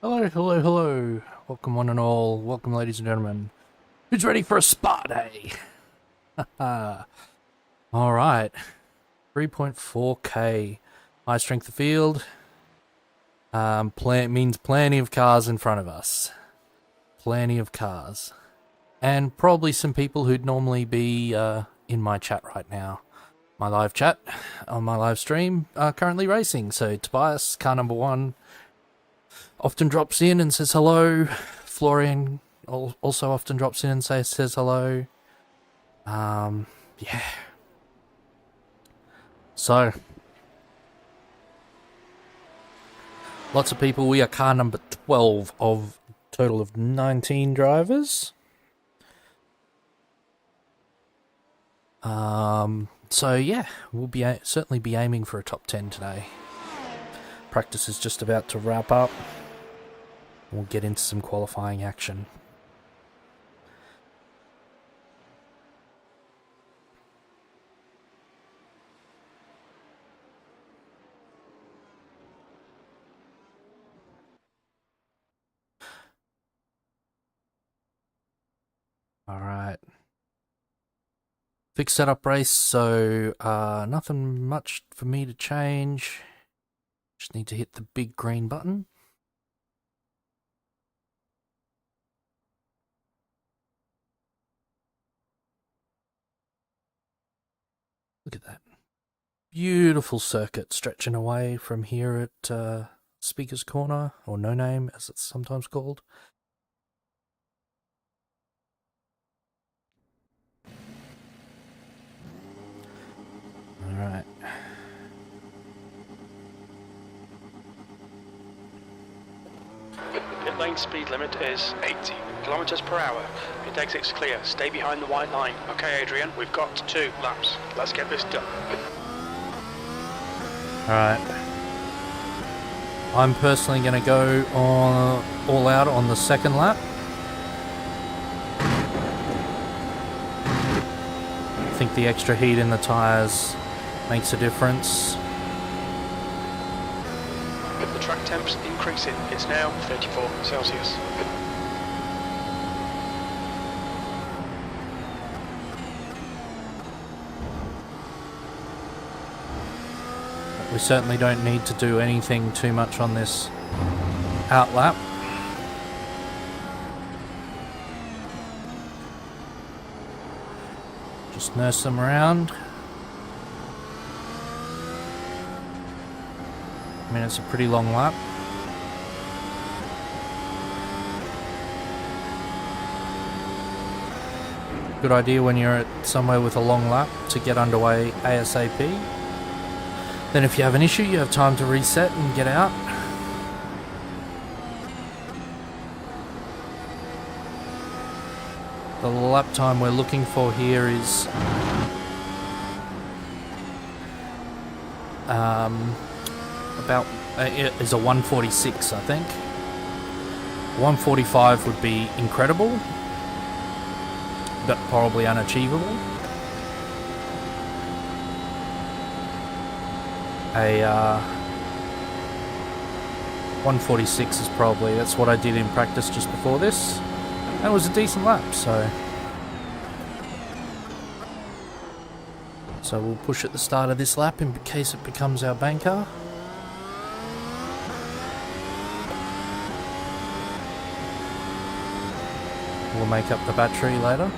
Hello, hello, hello. Welcome one and all. Welcome, ladies and gentlemen. Who's ready for a spa day? Alright. 3.4k. High strength of field. Means plenty of cars in front of us. Plenty of cars. And probably some people who'd normally be in my chat right now. My live chat on my live stream are currently racing. So Tobias, car number 1, often drops in and says hello. Florian also often drops in and says hello. Yeah. So, lots of people. We are car number 12 of a total of 19 drivers. So yeah, we'll be certainly be aiming for a top 10 today. Practice is just about to wrap up. We'll get into some qualifying action. Alright. Fixed setup race, so nothing much for me to change. Just need to hit the big green button. Look at that. Beautiful circuit stretching away from here at Speaker's Corner, or No Name as it's sometimes called. Alright. Pit lane speed limit is 80 kilometers per hour. Pit exit's clear. Stay behind the white line. Okay, Adrian, we've got 2 laps. Let's get this done. Alright. I'm personally going to go on all out on the second lap. I think the extra heat in the tyres makes a difference. The track temp's increasing. It's now 34 Celsius. We certainly don't need to do anything too much on this out lap. Just nurse them around. I mean, it's a pretty long lap. Good idea when you're at somewhere with a long lap to get underway ASAP. Then if you have an issue, you have time to reset and get out. The lap time we're looking for here is is a 1:46, I think. 1:45 would be incredible, but probably unachievable. A 1:46 is probably, that's what I did in practice just before this. And it was a decent lap, so we'll push at the start of this lap in case it becomes our banker. We'll make up the battery later.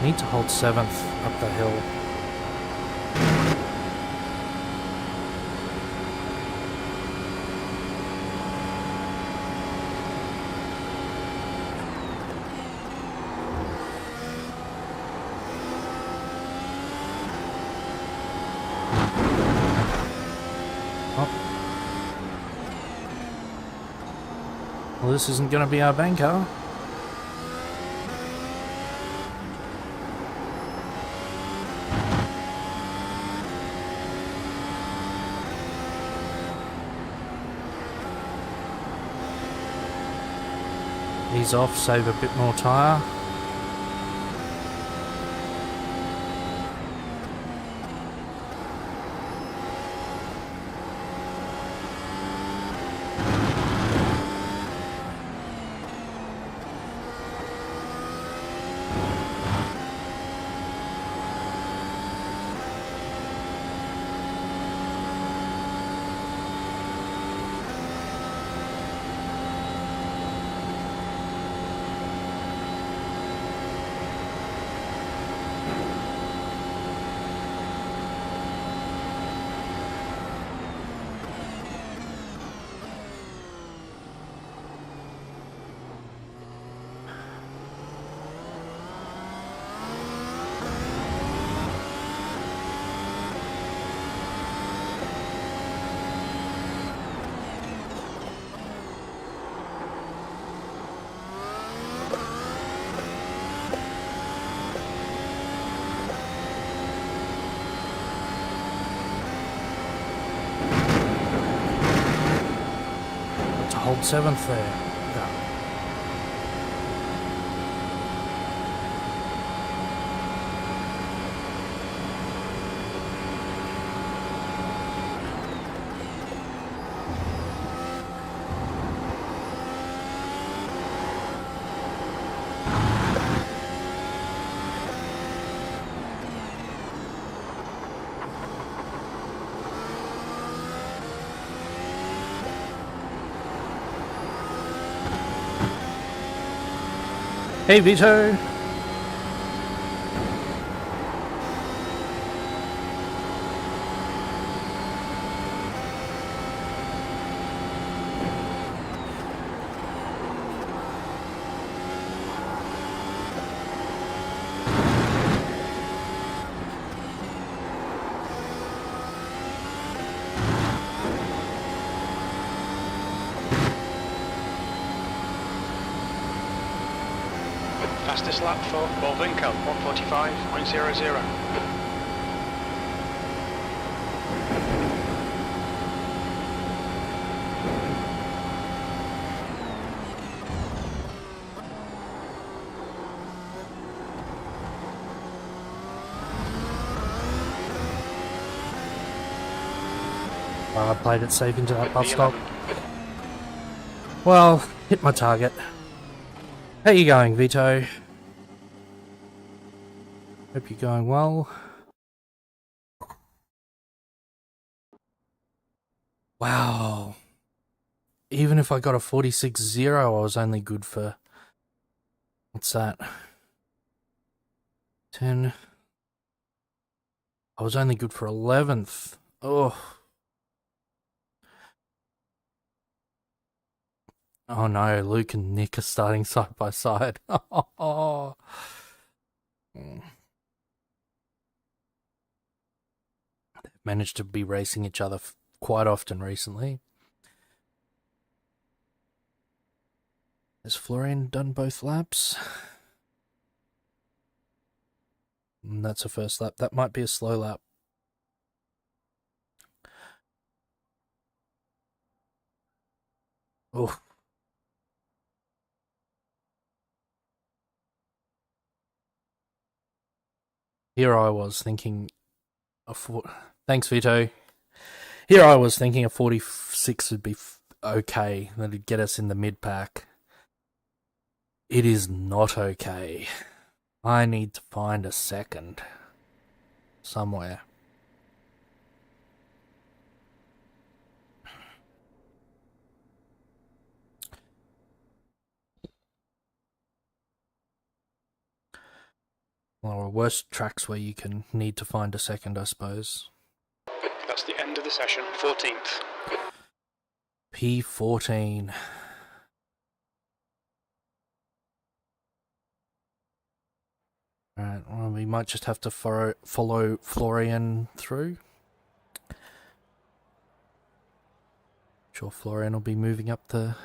Need to hold 7th up the hill. Oh. Well, this isn't going to be our banker. Ease off, save a bit more tyre. Hold 7th there. Yeah. Hey Vito! Fastest lap for Bolvinko, 1:45.00. Well, I played it safe into that bus stop. Well, hit my target. How you going, Vito? Hope you're going well. Wow. Even if I got a 46.0, I was only good for... What's that? 10. I was only good for 11th. Oh. Oh no, Luke and Nick are starting side by side. Oh. They've managed to be racing each other quite often recently. Has Florian done both laps? That's a first lap. That might be a slow lap. Oh. Here I was thinking thanks, Vito. Here I was thinking a 46 would be okay. That'd get us in the mid-pack. It is not okay. I need to find a second. Somewhere. Well, worse tracks where you can need to find a second, I suppose. That's the end of the session, 14th. P14. Alright, well, we might just have to follow Florian through. Sure, Florian will be moving up the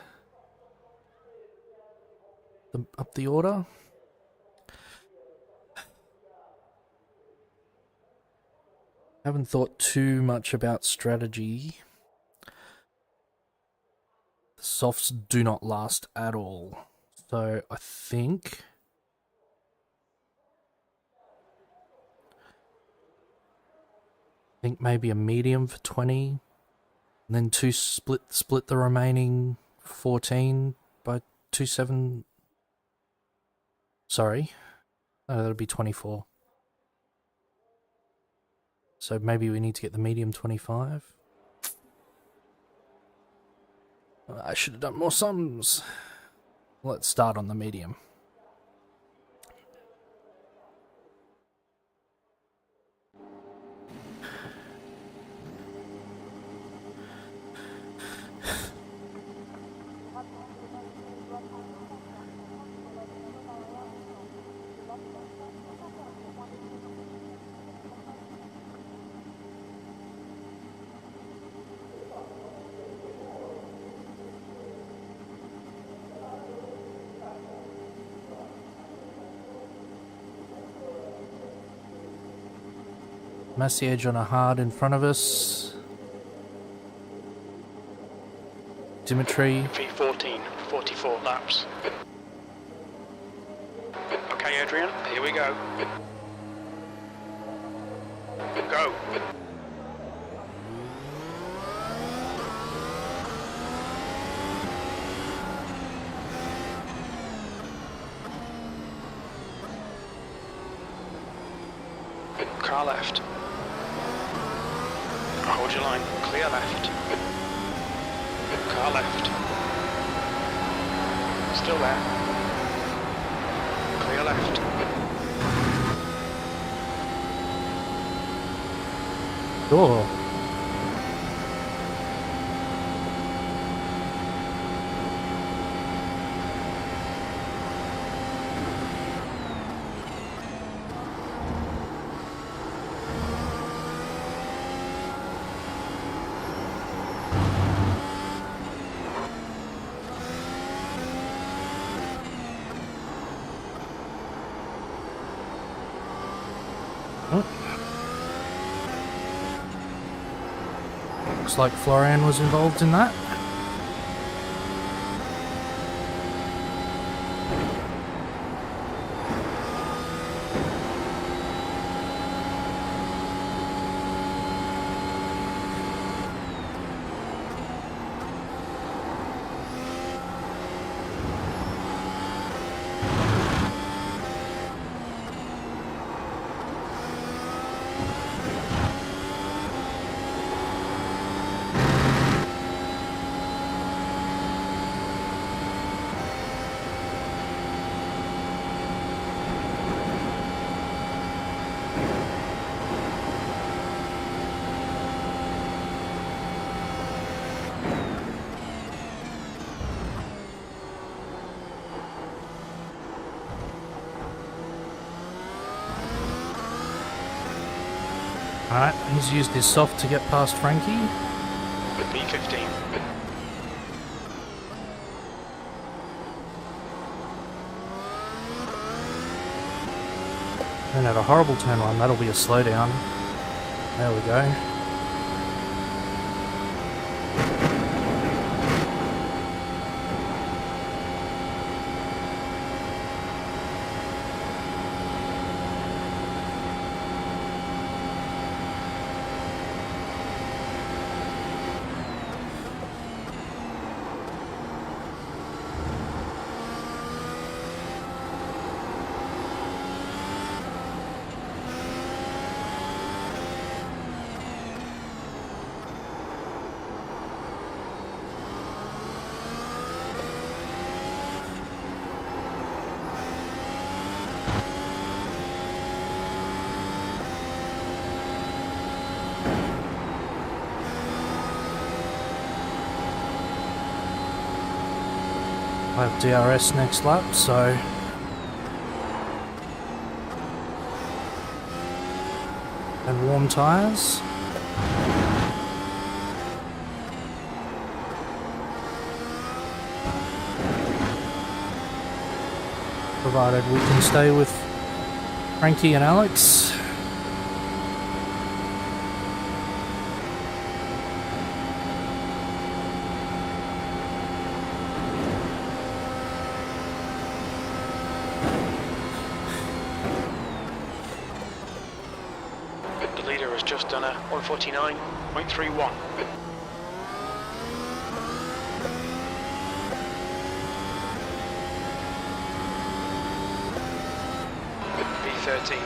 order. Haven't thought too much about strategy. The softs do not last at all. So I think maybe a medium for 20, and then split the remaining 14 by 27. Sorry, that'll be 24. So maybe we need to get the medium 25. I should have done more sums. Let's start on the medium. Massiage on a hard in front of us. Dimitri. V14, 44 laps. Okay, Adrian, here we go. Go. Car left. Hold your line. Clear left. Car left. Still there. Clear left. Cool. Looks like Florian was involved in that. Alright, he's used his soft to get past Frankie. With B15. And at a horrible turn one, that'll be a slowdown. There we go. I have DRS next lap, so and warm tyres. Provided we can stay with Frankie and Alex. Austria has just done a 149.31. P13.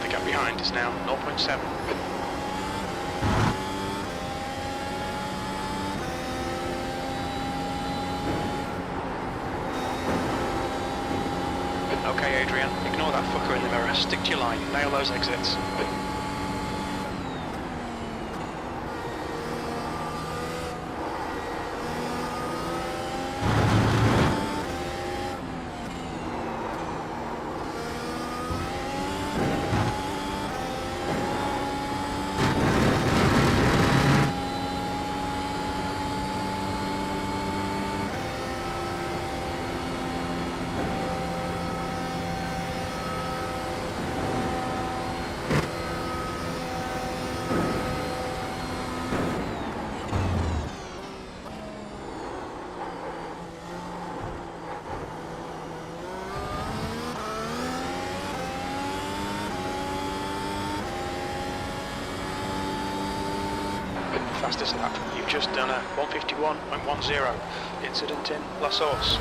The gap behind is now 0.7. Okay, Adrian, ignore that fucker in the mirror. Stick to your line. Nail those exits. Fastest lap. You've just done a 151.10. Incident in La Source.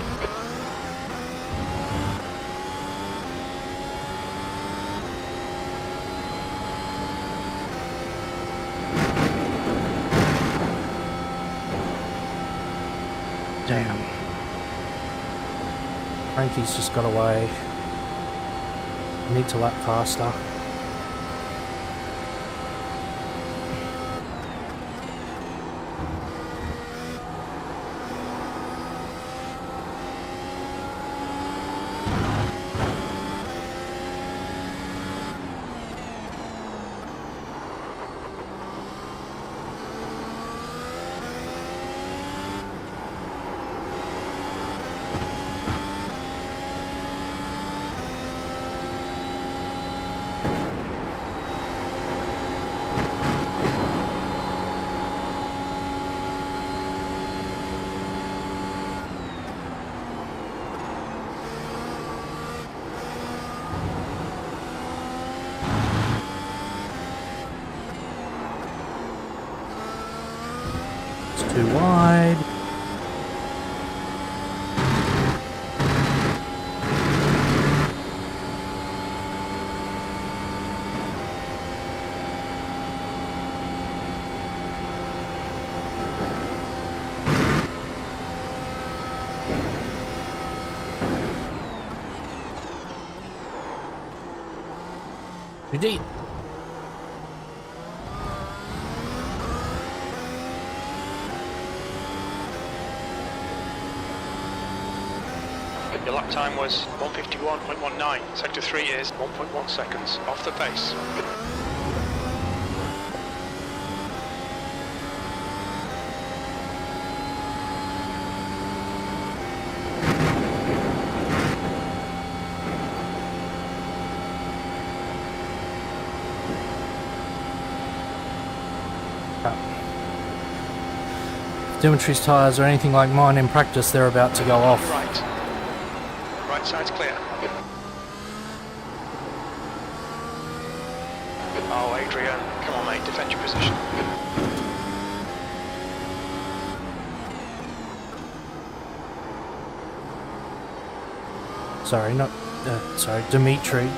Damn. Frankie's just got away. Need to lap faster. Too wide. Too deep. Your lap time was 151.19. Sector 3 is 1.1 seconds off the pace. Dimitri's tyres are anything like mine in practice, they're about to go off. Right. Right side's clear. Oh, Adrian, come on, mate, defend your position. Sorry, not... sorry, Dimitri.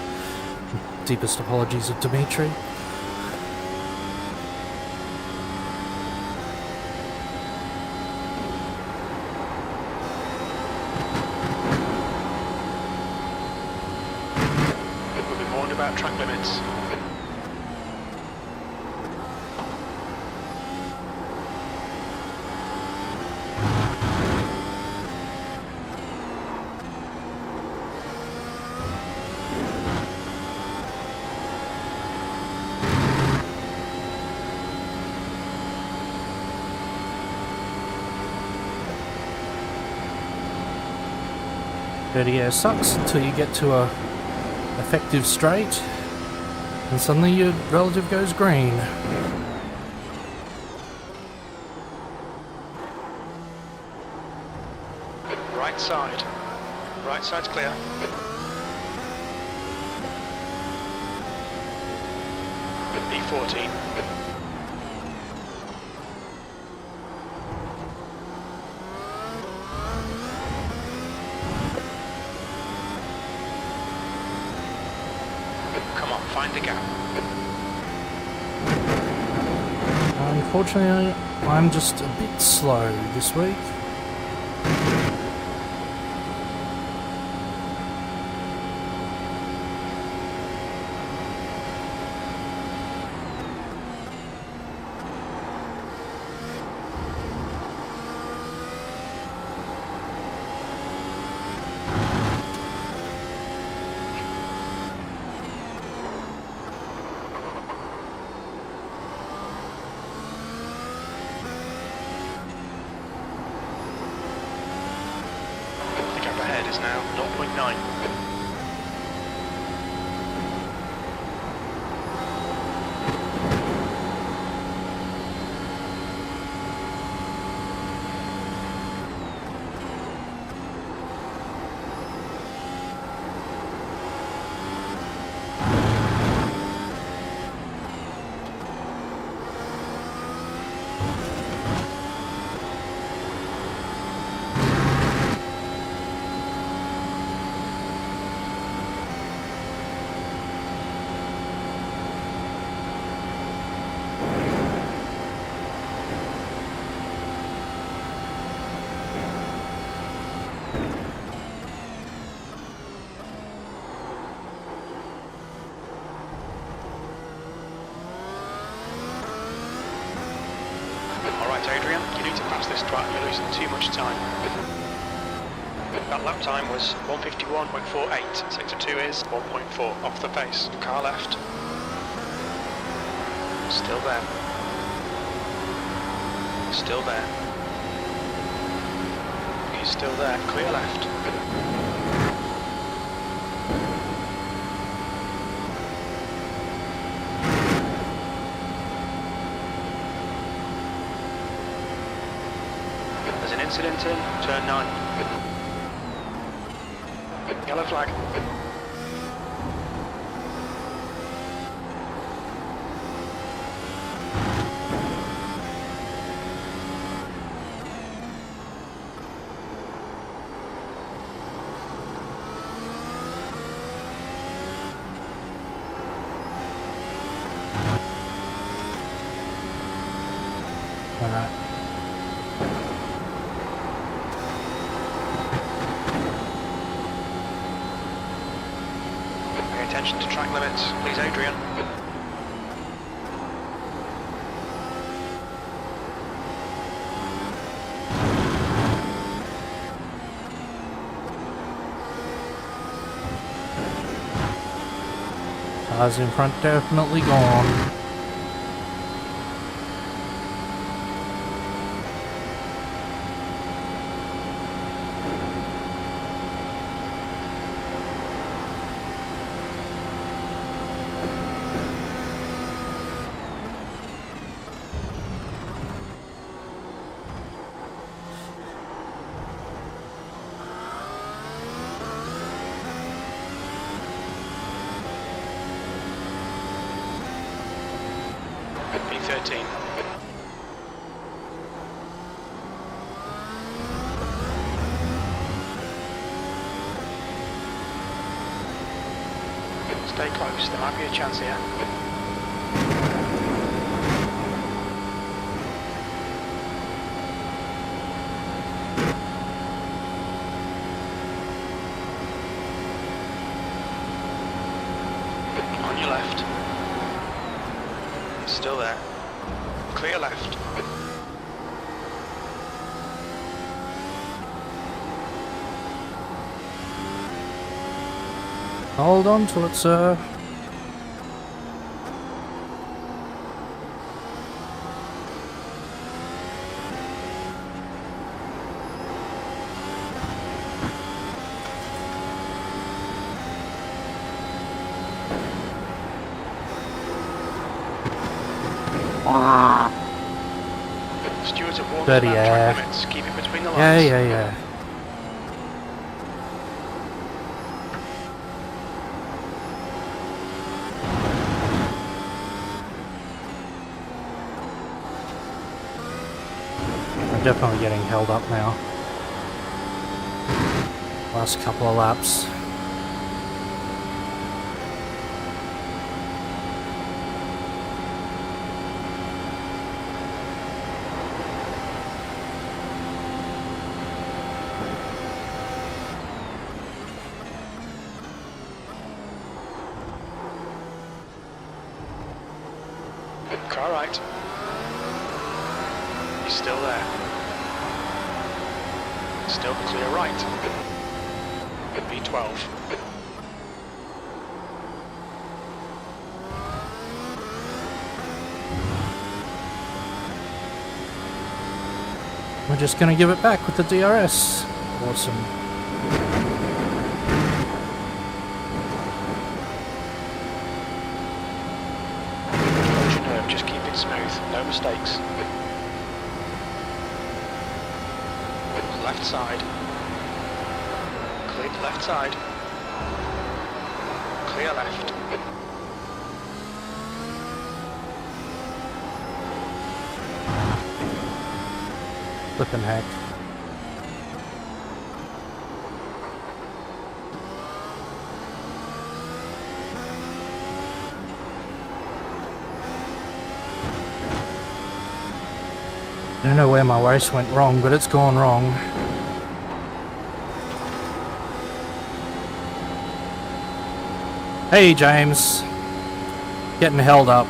Deepest apologies of Dimitri. We'll be warned about track limits. Dirty air sucks until you get to a effective straight, and suddenly your relative goes green. Right side. Right side's clear. B14. Come on, find the gap. Unfortunately, I'm just a bit slow this week. The gap ahead is now 0.9. Alright Adrian, you need to pass this track, you're losing too much time. That lap time was 151.48, sector 2 is 1.4 off the pace. Car left. Still there. Still there. He's still there, clear left. There's an incident in turn 9. Yellow flag. Alright. Pay attention to track limits, please Adrian. Cars in front definitely gone. B13. Stay close, there might be a chance here. On your left. Still there. Clear left. Hold on to it, sir. Stewards have warned us Dirty about air. track limits. Keep it between the lines. Yeah. I'm definitely getting held up now. Last couple of laps. Car right. He's still there. Still clear right. B12. We're just gonna give it back with the DRS. Awesome. Hold your nerve, just keep it smooth. No mistakes. Left side. Clear left side. Clear left. Flippin' heck. I don't know where my race went wrong, but it's gone wrong. Hey James, getting held up.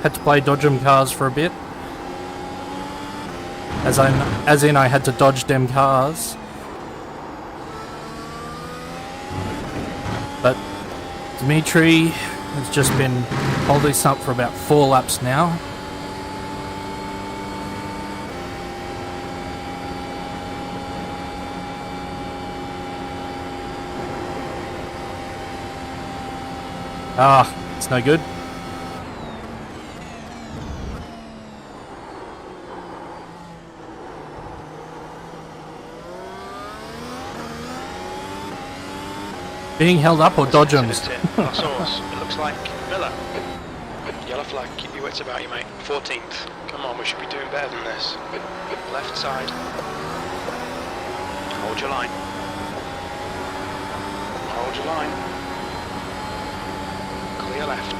Had to play dodge 'em cars for a bit. As in I had to dodge them cars. But Dimitri has just been holding this up for about 4 laps now. Ah, it's no good. Being held up or dodge 'em? Our source. It looks like Miller. Yellow flag. Keep your wits about you, mate. 14th. Come on, we should be doing better than this. Left side. Hold your line. Hold your line. Clear left.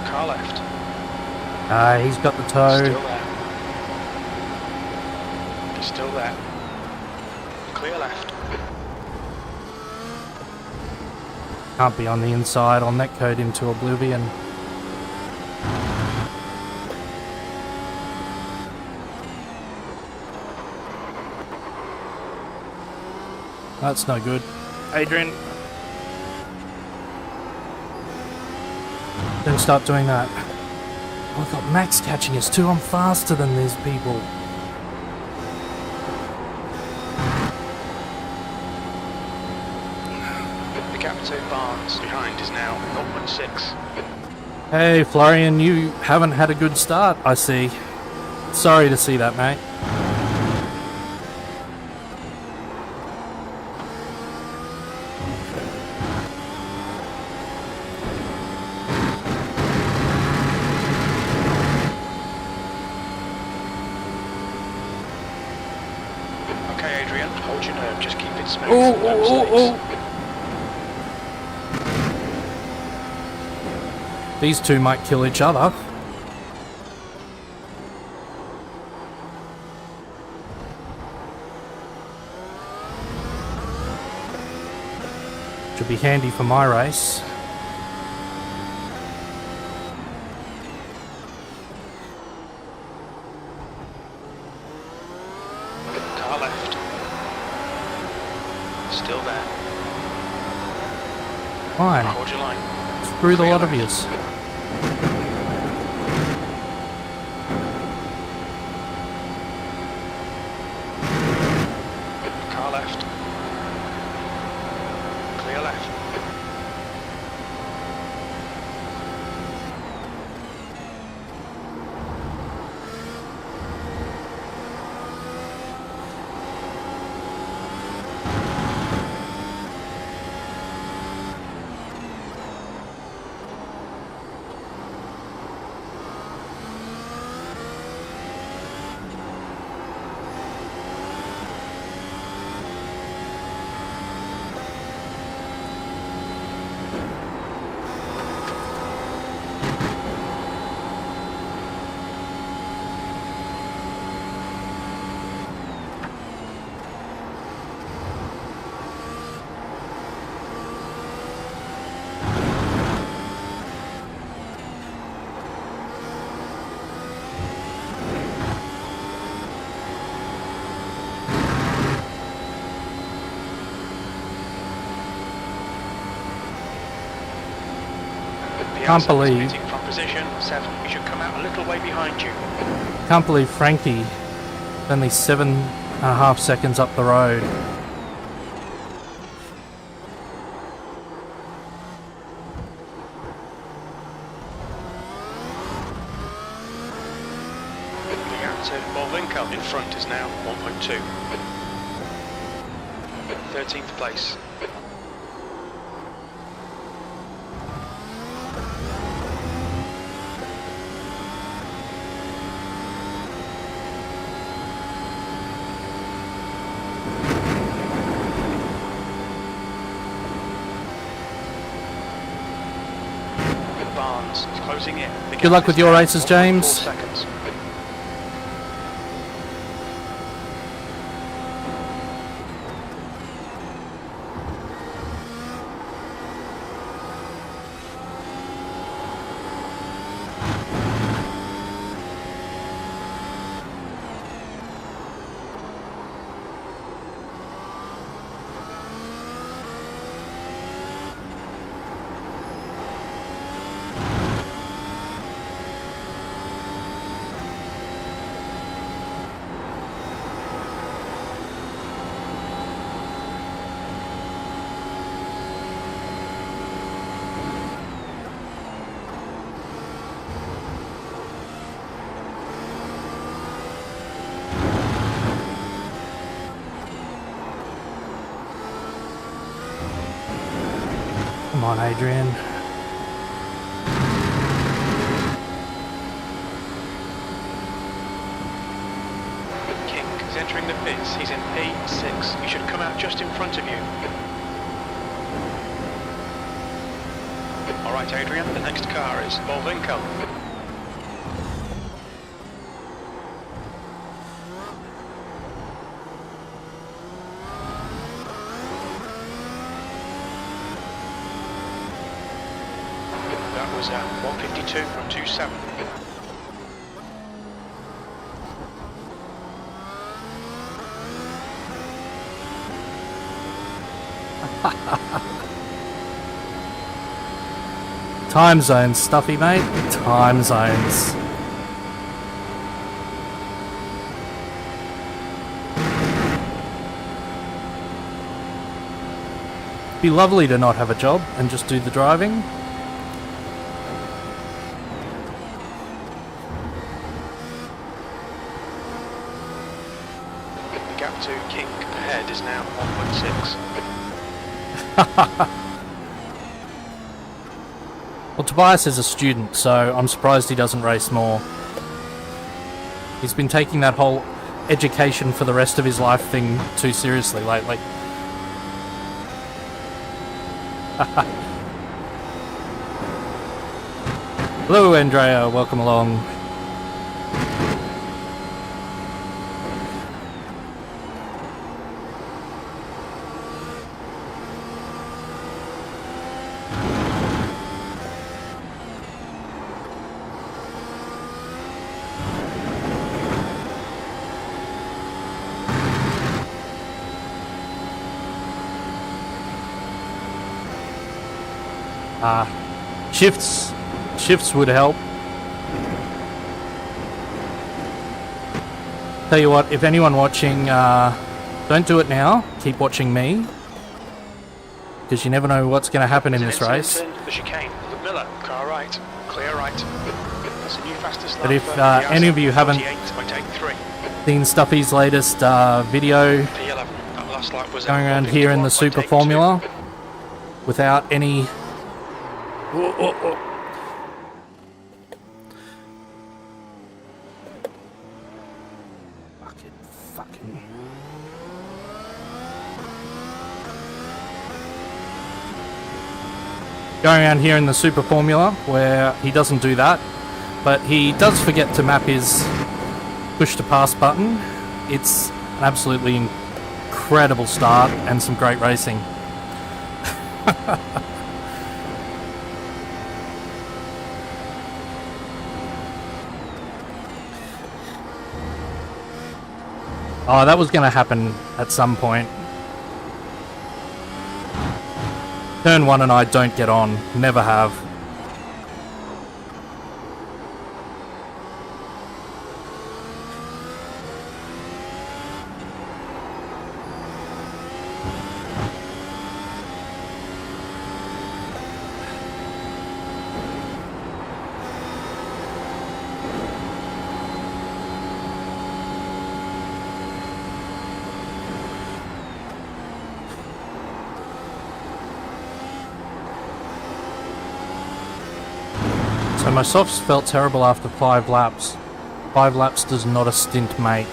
Car left. He's got the toe. Still there. He's still there. Clear left. Can't be on the inside. I'll netcode into oblivion. That's no good. Adrian. Don't start doing that. Oh, I've got Max catching us too. I'm faster than these people. The gap to Barnes behind is now 0.6. Hey, Florian, you haven't had a good start, I see. Sorry to see that, mate. Okay, Adrian, hold your nerve, just keep it smooth. Oh, No oh, mistakes. oh, oh. These two might kill each other. Should be handy for my race. Car left. Still there. Fine. Hold your line. Screw the lot of yous. left. Clear left. Can't believe. From position 7. You should come out a little way behind you. Can't believe Frankie only 7.5 seconds up the road. The gap to Bolvinko in front is now 1.2. 13th place. Barnes is closing in. Good luck with your races, James. 4 seconds. Come on, Adrian. King is entering the pits. He's in P6. He should come out just in front of you. Alright, Adrian, the next car is Bolvinko. That was 152 from 27. Time zones, Stuffy, mate. Time zones. Be lovely to not have a job and just do the driving. The gap to King ahead is now 1.6. Well, Tobias is a student, so I'm surprised he doesn't race more. He's been taking that whole education for the rest of his life thing too seriously lately. Hello, Andrea. Welcome along. Shifts would help. Tell you what, if anyone watching Don't do it now. Keep watching me. Because you never know what's going to happen in this race. The chicane. Miller, car right. Clear right. That's a new fastest lap. But if any of you haven't seen Stuffy's latest video P11. That last lap was going around here in the Super Formula without any... Fucking... Going around here in the Super Formula where he doesn't do that, but he does forget to map his push to pass button. It's an absolutely incredible start and some great racing. Oh, that was going to happen at some point. Turn 1 and I don't get on. Never have. So my softs felt terrible after 5 laps. 5 laps does not a stint make.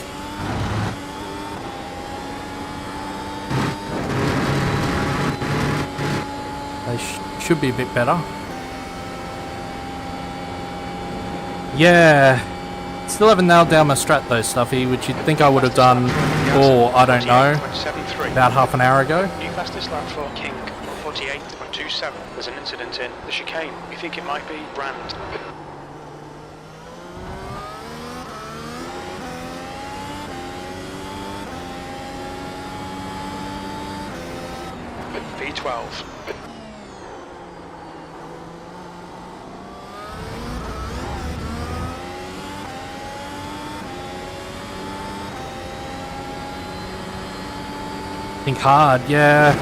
They should be a bit better. Yeah. Still haven't nailed down my strat though, Stuffy, which you'd think I would have done, or I don't know, about half an hour ago. New fastest lap for King, 48.27. There's an incident in the chicane. We think it might be Brand. V12. Think hard, yeah.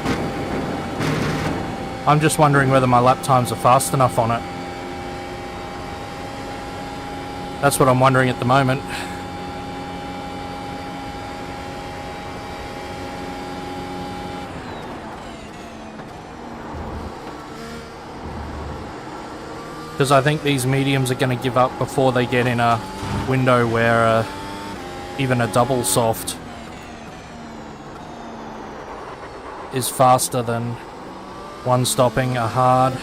I'm just wondering whether my lap times are fast enough on it. That's what I'm wondering at the moment. Because I think these mediums are going to give up before they get in a window where even a double soft is faster than one stopping a hard.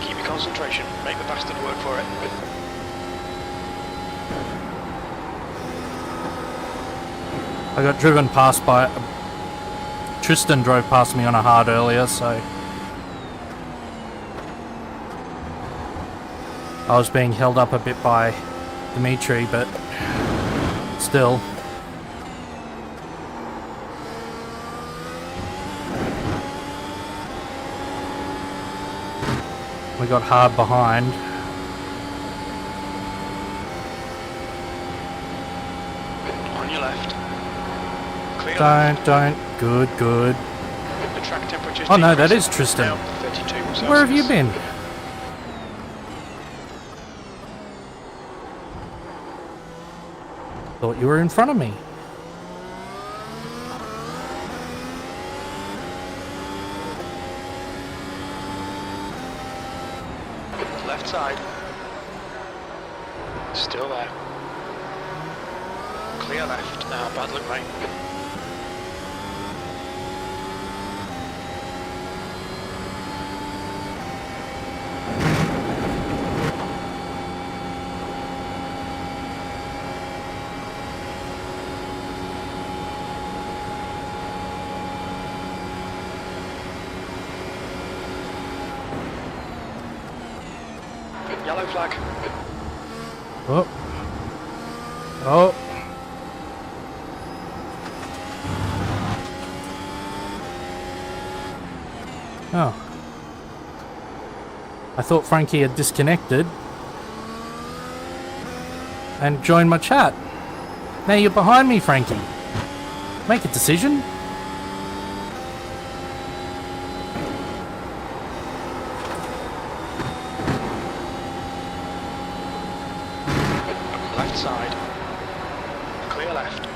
Keep your concentration. Make the bastard work for it. I got driven past by... Tristan drove past me on a hard earlier, so... I was being held up a bit by Dimitri, but... still... We got hard behind. On your left. Clear. Don't. Good. The track temperature's Oh no, that decreasing. is Tristan. Now 32 Celsius. Where have you been? Thought you were in front of me. Left side. Still there. Clear left. Now, bad luck, mate. Yellow flag. Oh. Oh. I thought Frankie had disconnected. and join my chat. Now you're behind me, Frankie. Make a decision. Left side. Clear left.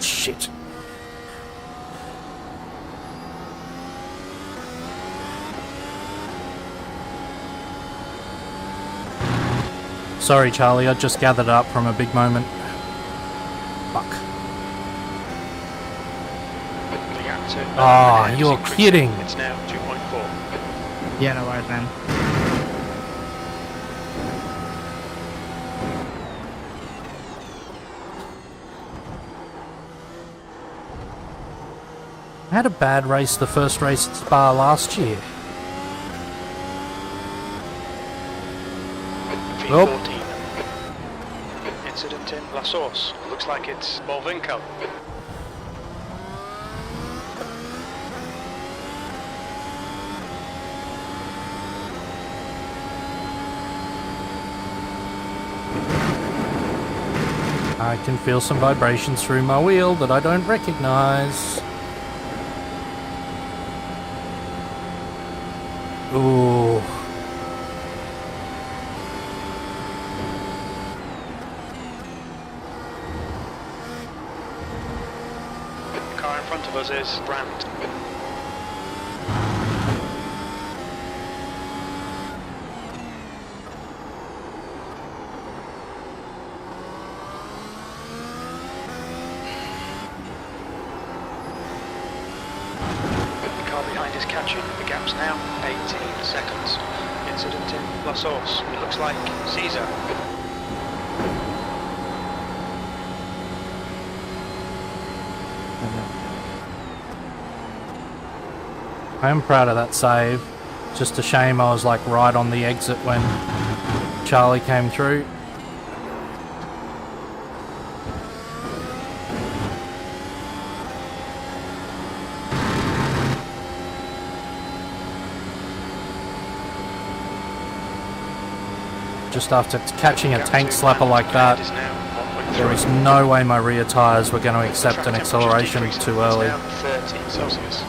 Shit. Sorry, Charlie, I just gathered up from a big moment. Fuck. The gap to Ah, you're increasing. kidding. It's now 2.4. Yeah, no worries, man. I had a bad race the first race at Spa last year. V14. Incident in La Source. Looks like it's Volvinco. I can feel some vibrations through my wheel that I don't recognize. Ooh. The car in front of us is Brandt. The car behind is catching. The gap's now 18 seconds. Incident in La Source. It looks like Caesar. I am proud of that save. Just a shame I was like right on the exit when Charlie came through. Just after catching a tank slapper like that, Is now 1.3. there was no way my rear tyres were going to accept an acceleration too early. It's now 13 Celsius.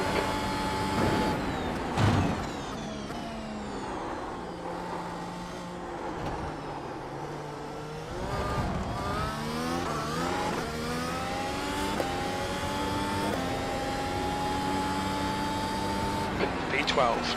V12.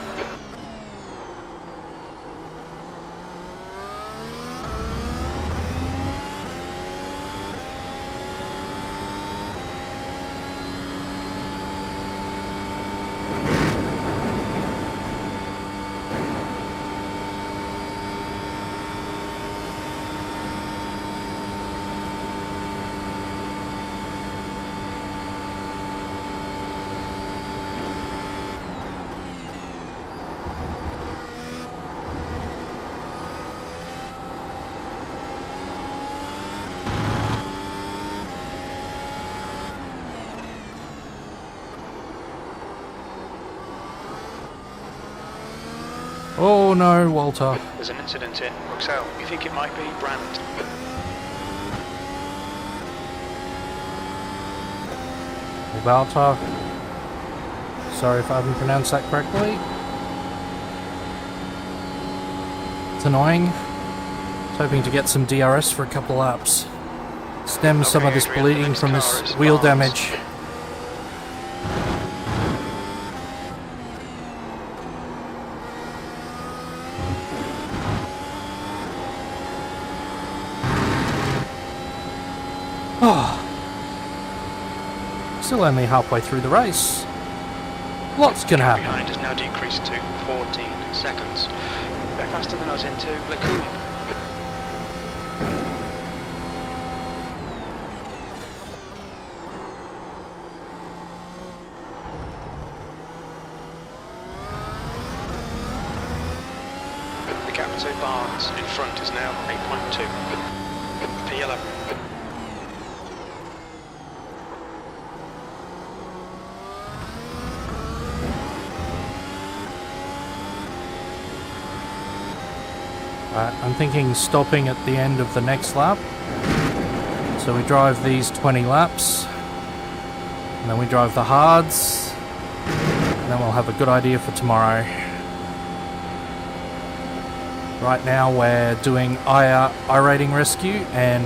Oh no, Walter. There's an incident in Bruxelles. You think it might be Brandt? Walter. Sorry if I haven't pronounced that correctly. It's annoying. I was hoping to get some DRS for a couple laps. Stem some of this Adrian, bleeding next from car this is wheel Barnes. damage. Oh. Still only halfway through the race. Lots can happen. Behind has now decreased to 14 seconds. They're faster than us into Lacunin. The gap to Barnes in front is now 8.2. P11. I'm thinking stopping at the end of the next lap. So we drive these 20 laps, and then we drive the hards, and then we'll have a good idea for tomorrow. Right now we're doing iRacing rescue and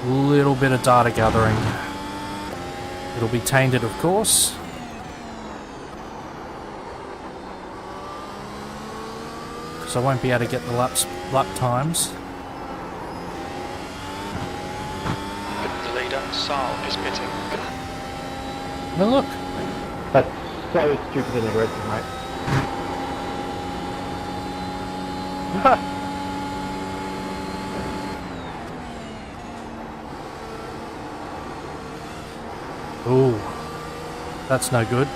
a little bit of data gathering. It'll be tainted, of course. So I won't be able to get the lap times. The leader, Saul, is pitting. Oh look! That's so stupid and aggressive, mate. Ooh, that's no good.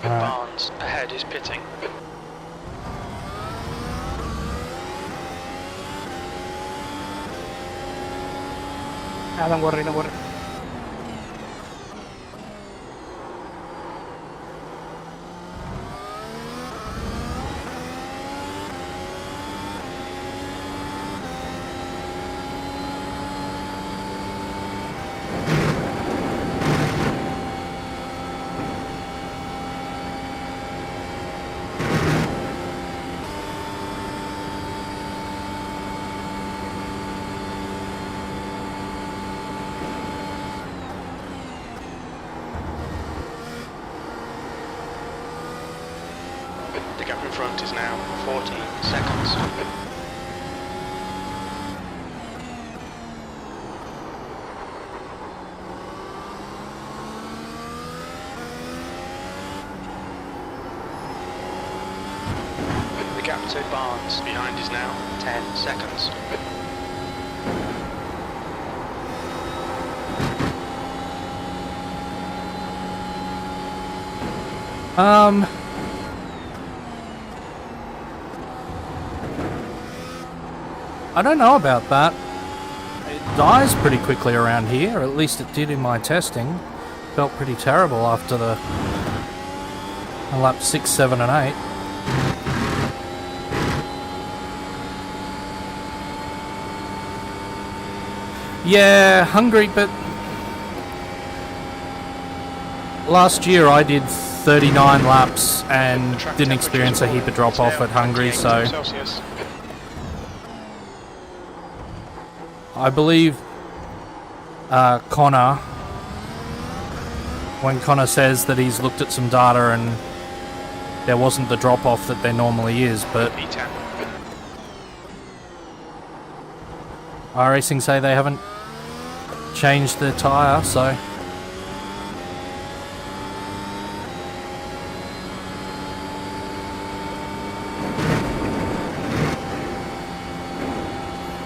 Barnes ahead is pitting. Don't worry, don't worry. The gap in front is now 14 seconds. The gap to Barnes behind is now 10 seconds. I don't know about that. It dies pretty quickly around here, or at least it did in my testing. Felt pretty terrible after the lap 6, 7 and 8. Yeah, hungry, but last year I did 39 laps and didn't experience a heap of drop off at Hungary, so I believe Connor, when Connor says that he's looked at some data and there wasn't the drop off that there normally is, but iRacing say they haven't changed the tyre, so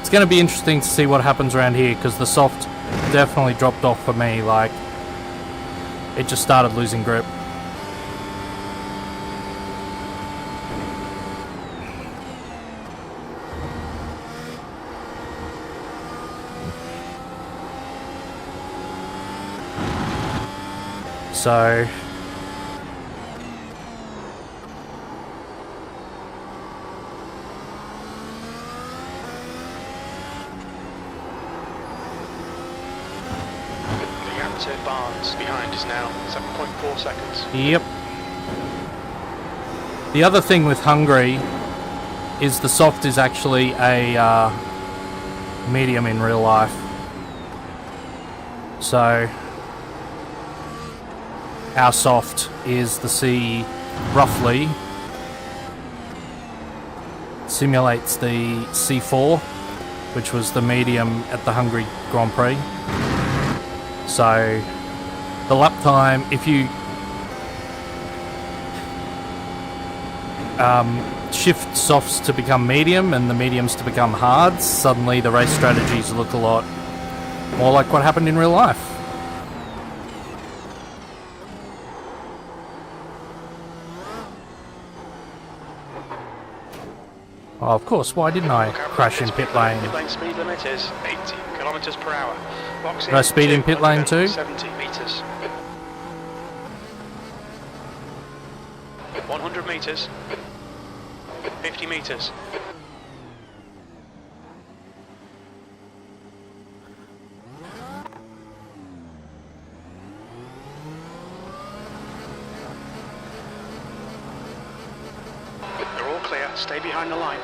it's going to be interesting to see what happens around here, because the soft definitely dropped off for me. Like, it just started losing grip. So Barnes behind is now 7.4 seconds. Yep. The other thing with Hungary is the soft is actually a medium in real life. So our soft is the C, roughly simulates the C4, which was the medium at the Hungary Grand Prix. So the lap time, if you shift softs to become medium and the mediums to become hards, suddenly the race strategies look a lot more like what happened in real life. Oh, of course, why didn't I crash in pit lane? Pit lane speed limit is 80 kilometers per hour. Box Did I speed in pit lane too? 70 meters. 100 meters. 50 meters. They're all clear. Stay behind the line.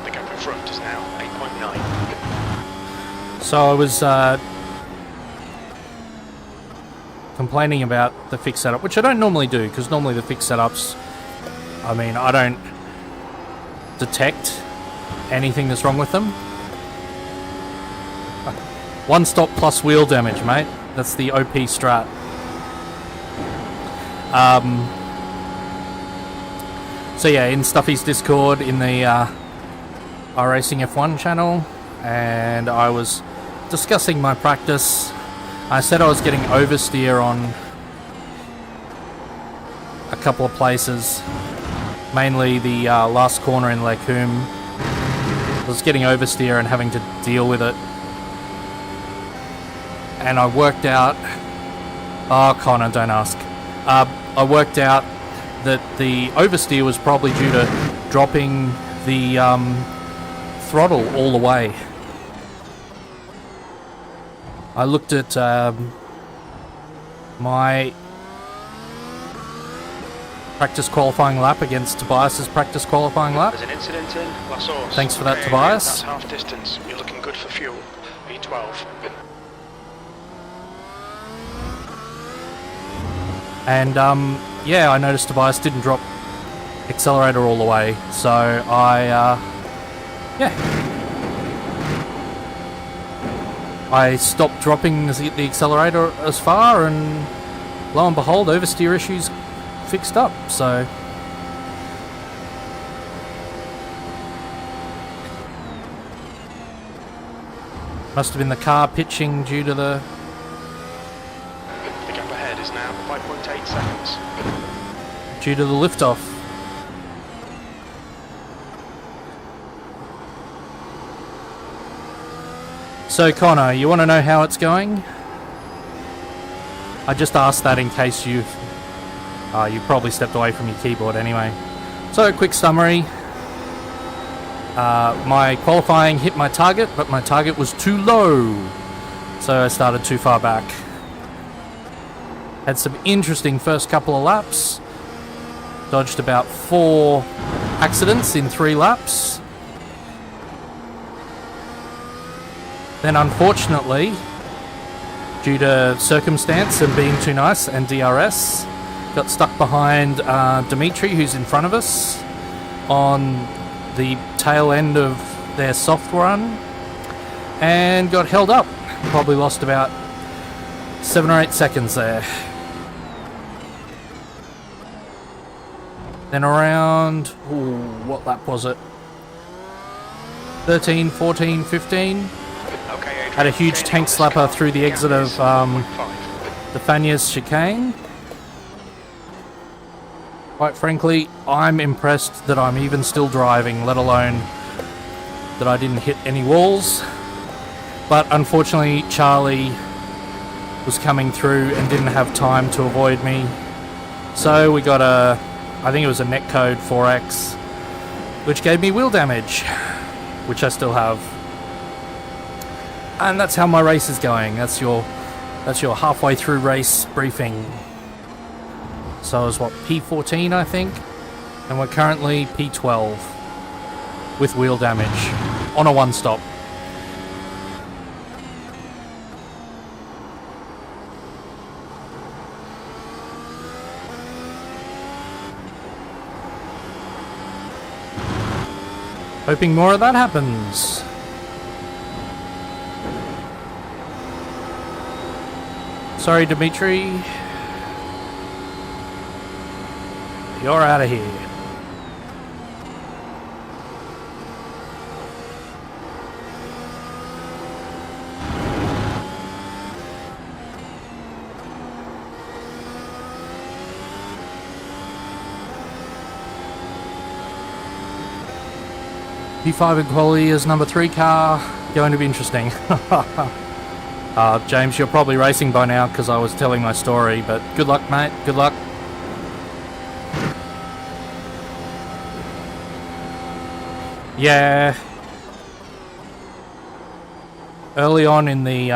The gap in front is now 8.9. So I was complaining about the fixed setup, which I don't normally do, because normally the fixed setups, I mean, I don't detect anything that's wrong with them. One stop plus wheel damage, mate. That's the OP strat. So yeah, in Stuffy's Discord, in the iRacing F1 channel, and I was discussing my practice. I said I was getting oversteer on a couple of places, mainly the last corner in Lecombe. I was getting oversteer and having to deal with it. And I worked out... Oh, Connor, don't ask. I worked out that the oversteer was probably due to dropping the throttle all the way. I looked at my practice qualifying lap against Tobias's practice qualifying lap. There's an incident in La Source. Thanks for that, Okay, Tobias. That's half distance. You're looking good for fuel. V12. And yeah, I noticed Tobias didn't drop accelerator all the way, so I stopped dropping the accelerator as far, and lo and behold, oversteer issues fixed up. So must have been the car pitching due to the gap ahead is now 5.8 seconds. Due to the liftoff. So Connor, you want to know how it's going? I just asked that in case you probably stepped away from your keyboard anyway. So quick summary. My qualifying hit my target, but my target was too low. So I started too far back. Had some interesting first couple of laps. Dodged about 4 accidents in 3 laps. Then unfortunately, due to circumstance and being too nice and DRS, got stuck behind Dimitri, who's in front of us, on the tail end of their soft run, and got held up. Probably lost about 7 or 8 seconds there. Then around, what lap was it? 13, 14, 15. Okay, Adrian, Had a huge tank slapper through the exit of the Fanyas chicane. Quite frankly, I'm impressed that I'm even still driving, let alone that I didn't hit any walls. But unfortunately, Charlie was coming through and didn't have time to avoid me. So we got I think it was a netcode 4X, which gave me wheel damage, which I still have. And that's how my race is going. That's your halfway through race briefing. So I was, what, P14, I think? And we're currently P12 with wheel damage on a one-stop. Hoping more of that happens. Sorry, Dimitri. You're out of here. P5 in quality as number 3 car. Going to be interesting. James, you're probably racing by now because I was telling my story, but good luck, mate. Good luck. Yeah. Early on in the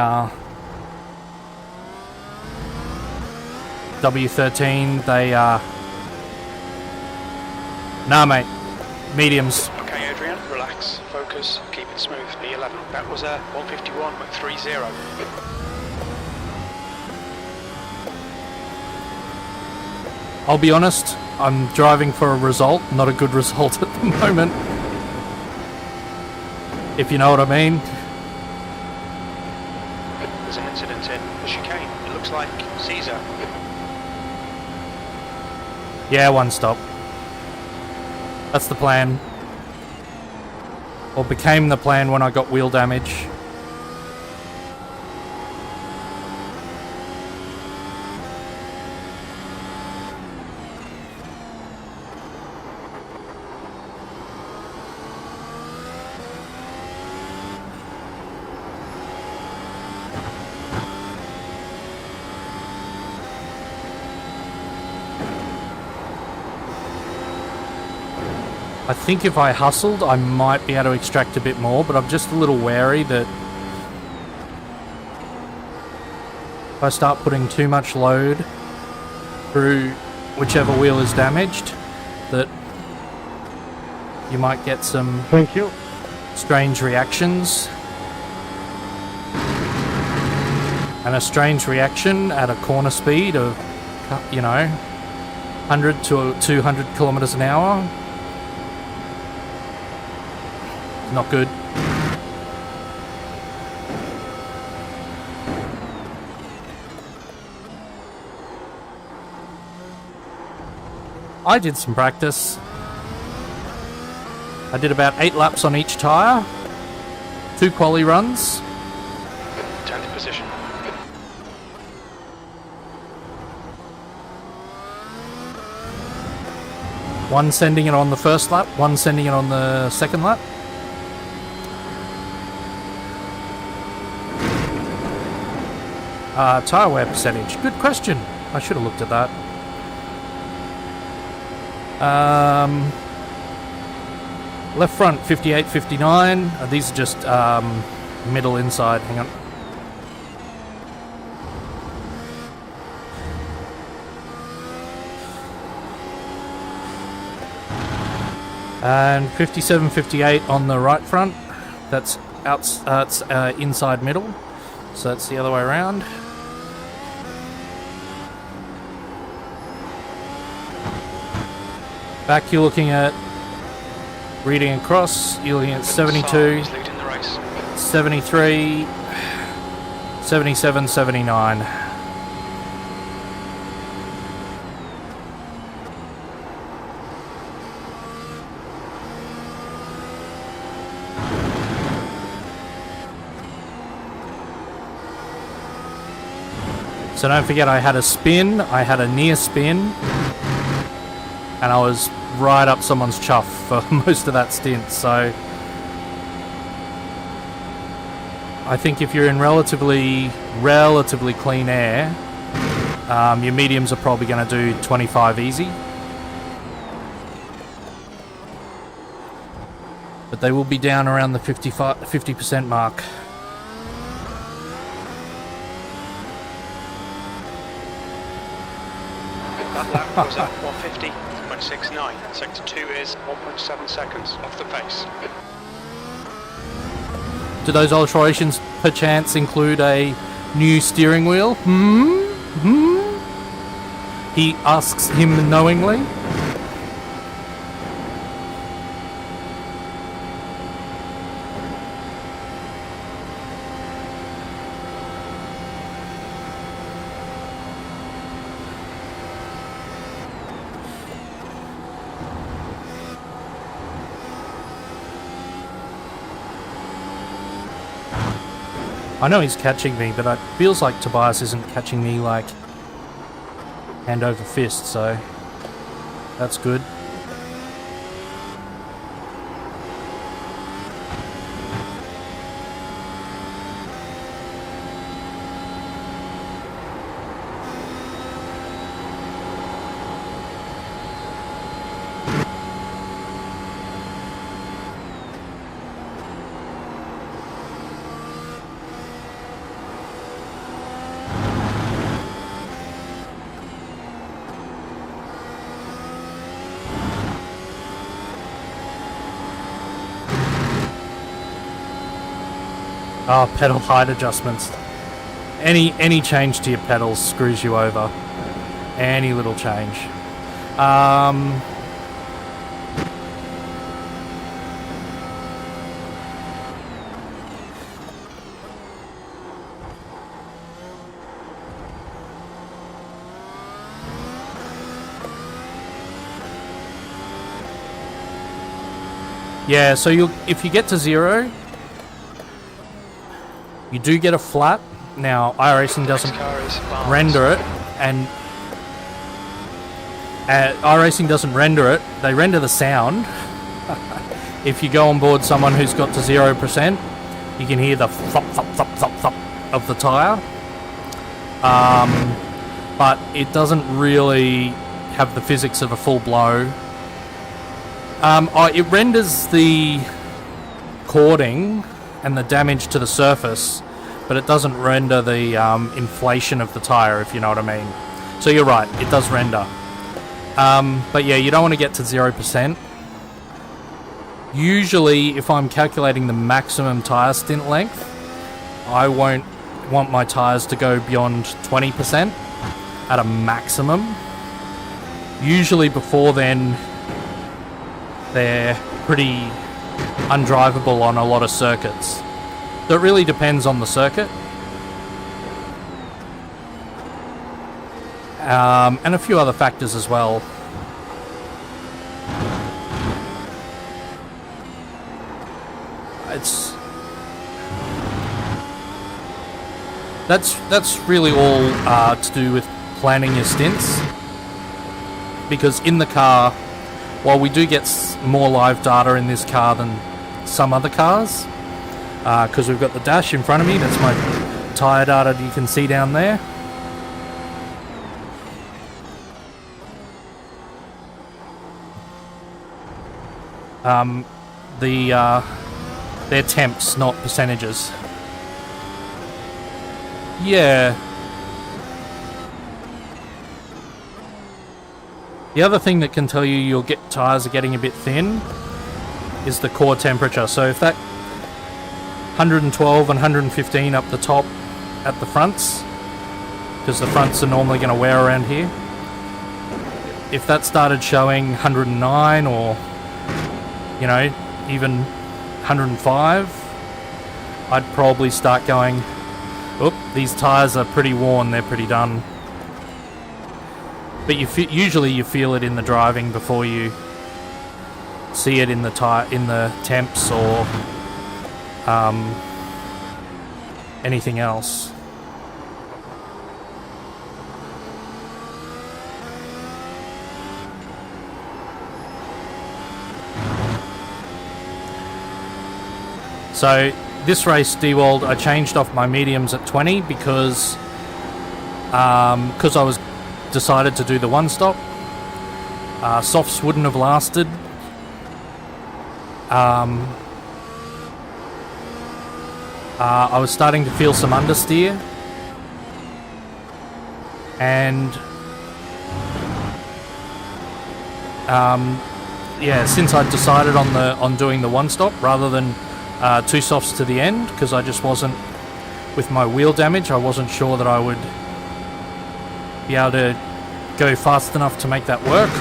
W13, they nah, mate. Mediums. Okay, Adrian, relax, focus, keep it smooth. B11. That was a 151.30. I'll be honest, I'm driving for a result, not a good result at the moment. If you know what I mean. There's an incident in the chicane. It looks like Caesar. Yeah, one stop. That's the plan. Or became the plan when I got wheel damage. I think if I hustled, I might be able to extract a bit more, but I'm just a little wary that if I start putting too much load through whichever wheel is damaged, that you might get some Thank you. strange reactions. And a strange reaction at a corner speed of, 100 to 200 kilometers an hour. Not good. I did some practice. I did about 8 laps on each tyre, 2 quali runs. 10th position. One sending it on the first lap, one sending it on the second lap. Tyre wear percentage. Good question. I should have looked at that. Left front 58, 59. These are just middle inside. Hang on. And 57, 58 on the right front. That's inside middle. So that's the other way around. Back you're looking at reading across, you're looking at 72, 73, 77, 79. So don't forget I had a spin, I had a near spin, and I was right up someone's chuff for most of that stint, so I think if you're in relatively clean air, your mediums are probably going to do 25 easy. But they will be down around the 50% mark. That lap was at 150.69. Sector 2 is 1.7 seconds off the pace. Do those alterations perchance include a new steering wheel? He asks him knowingly. I know he's catching me, but it feels like Tobias isn't catching me like hand over fist, so that's good. Oh, pedal height adjustments. Any change to your pedals screws you over. Any little change. Yeah, so if you get to 0, you do get a flat. Now, iRacing doesn't render it, and iRacing doesn't render it. They render the sound. If you go on board someone who's got to 0%, you can hear the thump, thump, thump, thump, thump of the tyre. But it doesn't really have the physics of a full blow. It renders the cording and the damage to the surface, but it doesn't render the inflation of the tyre, if you know what I mean. So you're right, it does render. But yeah, you don't want to get to 0%. Usually, if I'm calculating the maximum tyre stint length, I won't want my tyres to go beyond 20% at a maximum. Usually before then, they're pretty undrivable on a lot of circuits. So it really depends on the circuit. And a few other factors as well. That's really all to do with planning your stints. Because in the car, while we do get more live data in this car than some other cars, because we've got the dash in front of me, that's my tyre data you can see down there. They're temps, not percentages. Yeah. The other thing that can tell you your tyres are getting a bit thin is the core temperature. So if that 112 and 115 up the top at the fronts, because the fronts are normally going to wear around here, if that started showing 109 or, you know, even 105, I'd probably start going, oop, these tyres are pretty worn, they're pretty done. But usually you feel it in the driving before you see it in the temps or anything else. So this race, Dewald, I changed off my mediums at 20 because I was decided to do the one stop. Softs wouldn't have lasted. I was starting to feel some understeer, and yeah, since I decided on doing the one stop rather than two softs to the end, because I just wasn't, with my wheel damage, I wasn't sure that I would be able to go fast enough to make that work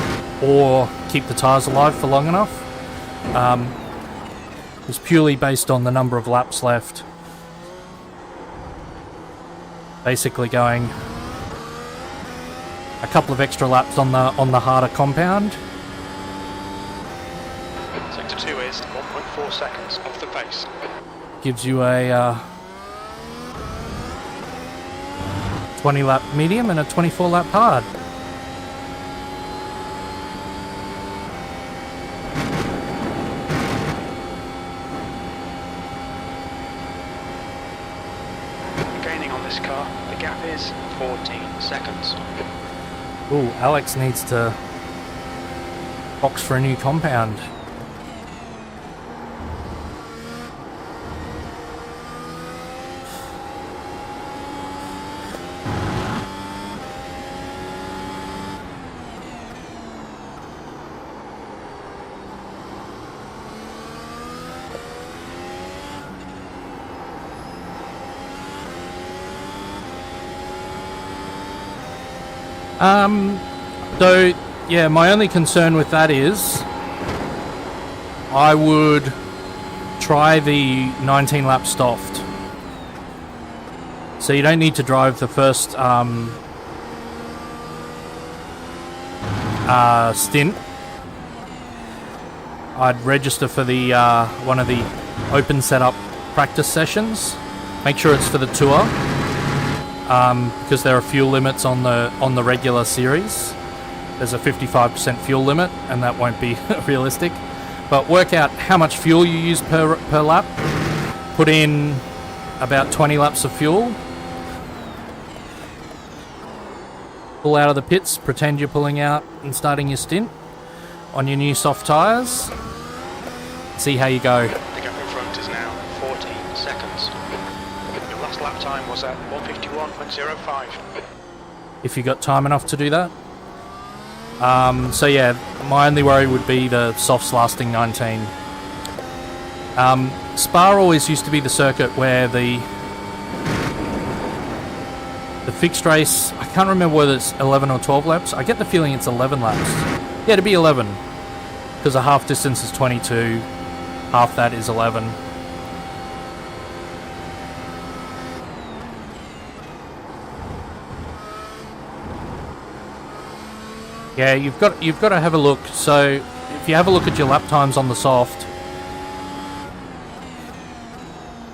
or keep the tyres alive for long enough. It was purely based on the number of laps left. Basically going a couple of extra laps on the harder compound. Sector 2 is 1.4 seconds off the pace. Gives you a 20 lap medium and a 24 lap hard. Gaining on this car, the gap is 14 seconds. Ooh, Alex needs to box for a new compound. So, yeah, my only concern with that is I would try the 19 lap soft. So you don't need to drive the first stint. I'd register for the one of the open setup practice sessions. Make sure it's for the tour. Because there are fuel limits on the regular series. There's a 55% fuel limit, and that won't be realistic. But work out how much fuel you use per lap. Put in about 20 laps of fuel. Pull out of the pits, pretend you're pulling out and starting your stint on your new soft tyres. See how you go. The gap in front is now 14 seconds. Your last lap time was at 151.05. If you got time enough to do that. So yeah, my only worry would be the softs lasting 19. Spa always used to be the circuit where the fixed race, I can't remember whether it's 11 or 12 laps. I get the feeling it's 11 laps. Yeah, it'd be 11. Because the half distance is 22, half that is 11. Yeah, you've got to have a look. So if you have a look at your lap times on the soft,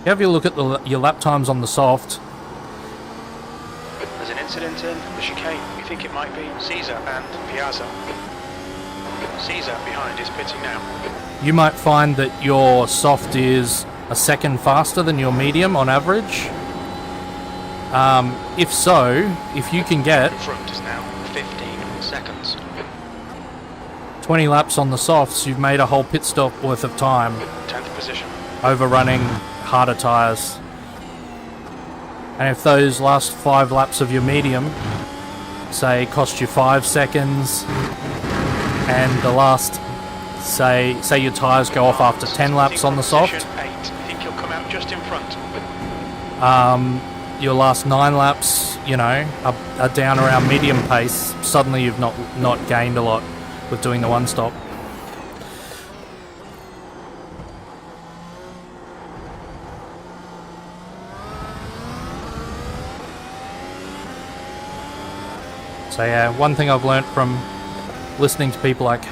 you have a look at your lap times on the soft. There's an incident in the chicane. We think it might be Caesar and Piazza. Caesar behind is pitting now. You might find that your soft is a second faster than your medium on average. If so, if you can get In front is now 15 seconds. 20 laps on the softs, you've made a whole pit stop worth of time 10th position. overrunning harder tyres. And if those last 5 laps of your medium, say, cost you 5 seconds, and the last, say your tyres go off after 10 laps on the soft, 8. I think he'll come out just in front. your last 9 laps, you know, are down around medium pace, suddenly you've not gained a lot with doing the one stop. So yeah, one thing I've learnt from listening to people like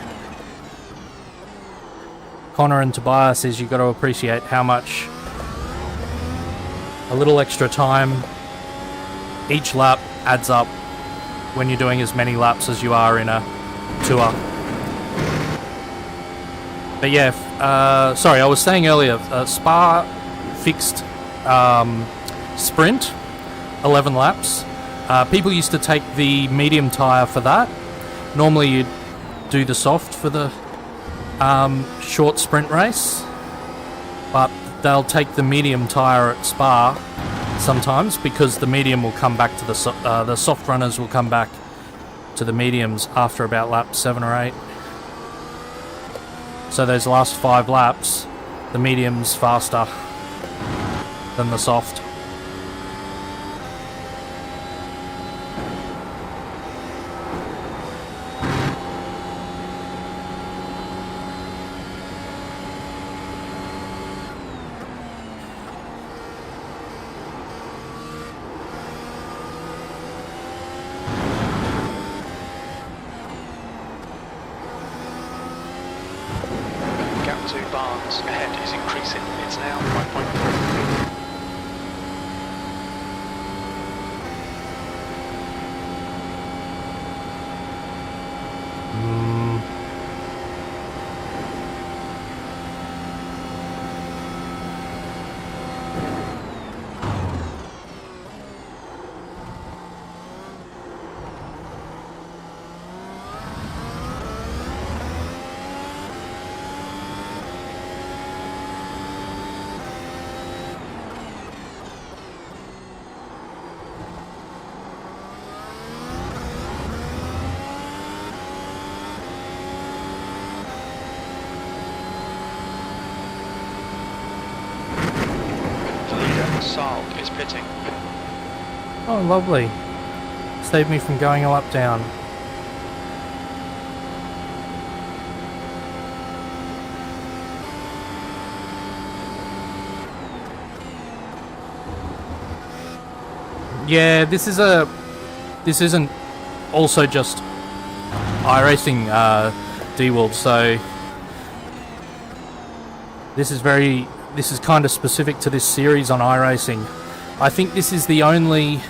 Connor and Tobias is you've got to appreciate how much a little extra time each lap adds up when you're doing as many laps as you are in a tour. But yeah, sorry, I was saying earlier, Spa fixed sprint, 11 laps. People used to take the medium tyre for that. Normally you'd do the soft for the short sprint race, but they'll take the medium tyre at Spa sometimes because the medium will come back to the soft runners will come back to the mediums after about lap 7 or 8. So those last 5 laps, the medium's faster than the soft. Gap to Barnes ahead is increasing. It's now 5.4. Salk is pitting. Oh, lovely. Saved me from going a lap down. Yeah, this isn't also just iRacing D-World, so this is kind of specific to this series on iRacing. I think this is the only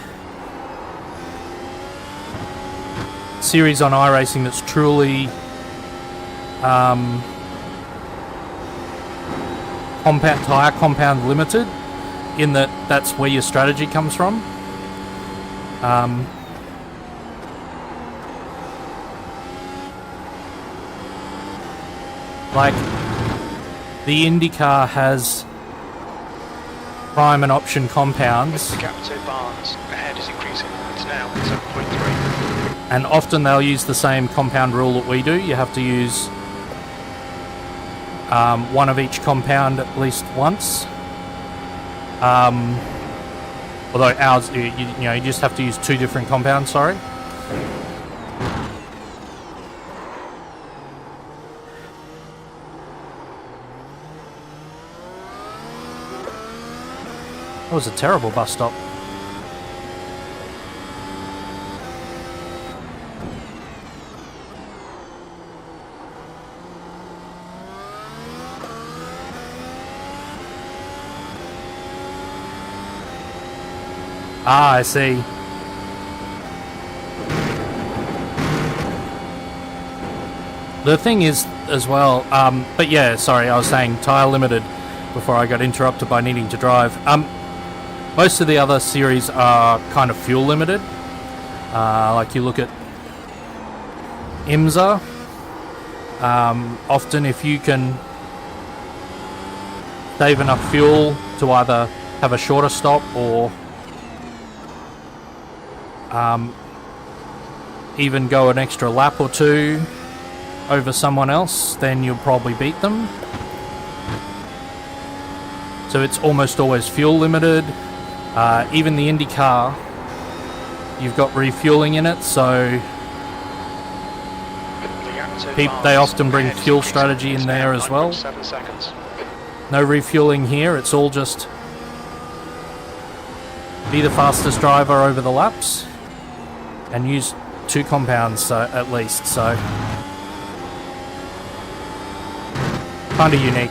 series on iRacing that's truly tire compound limited, in that that's where your strategy comes from. Like, the IndyCar has prime and option compounds. The gap to Barnes ahead is increasing. It's now 7.3. And often they'll use the same compound rule that we do. You have to use one of each compound at least once. Although ours, you just have to use 2 different compounds, sorry. That was a terrible bus stop. Ah, I see. The thing is, as well, but yeah, sorry, I was saying tyre limited before I got interrupted by needing to drive. Most of the other series are kind of fuel limited. Like you look at IMSA, often if you can save enough fuel to either have a shorter stop or even go an extra lap or 2 over someone else, then you'll probably beat them. So it's almost always fuel limited. Even the IndyCar, you've got refueling in it, so they often bring fuel strategy in there as well. No refueling here, it's all just be the fastest driver over the laps and use 2 compounds at least, so kind of unique.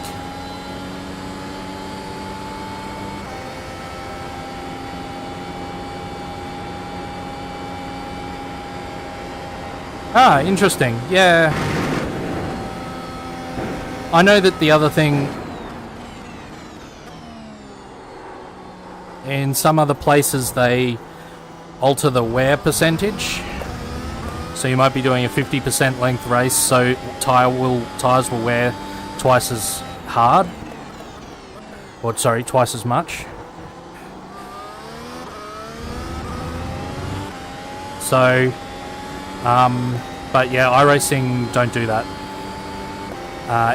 Ah, interesting. Yeah. I know that the other thing, in some other places they alter the wear percentage. So you might be doing a 50% length race, so tires will wear twice as hard. Or sorry, twice as much. So but yeah, iRacing don't do that.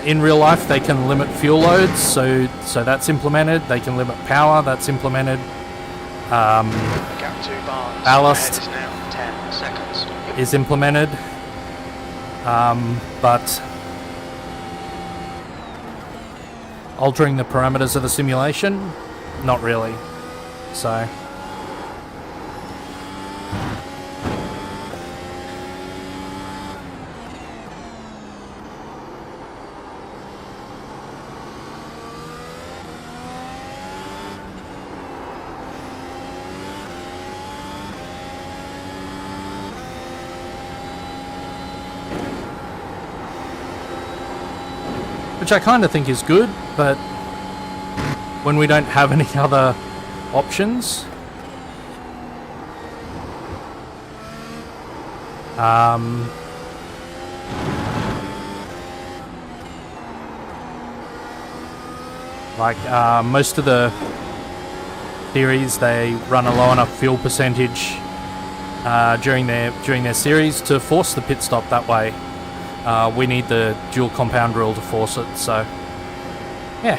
In real life, they can limit fuel loads, so that's implemented. They can limit power, that's implemented. Gap 2 Barnes. Ballast Ahead is now 10 seconds. is implemented, but altering the parameters of the simulation, not really. So which I kind of think is good, but when we don't have any other options, most of the series, they run a low enough fuel percentage during their series to force the pit stop that way. We need the dual compound rule to force it, so yeah.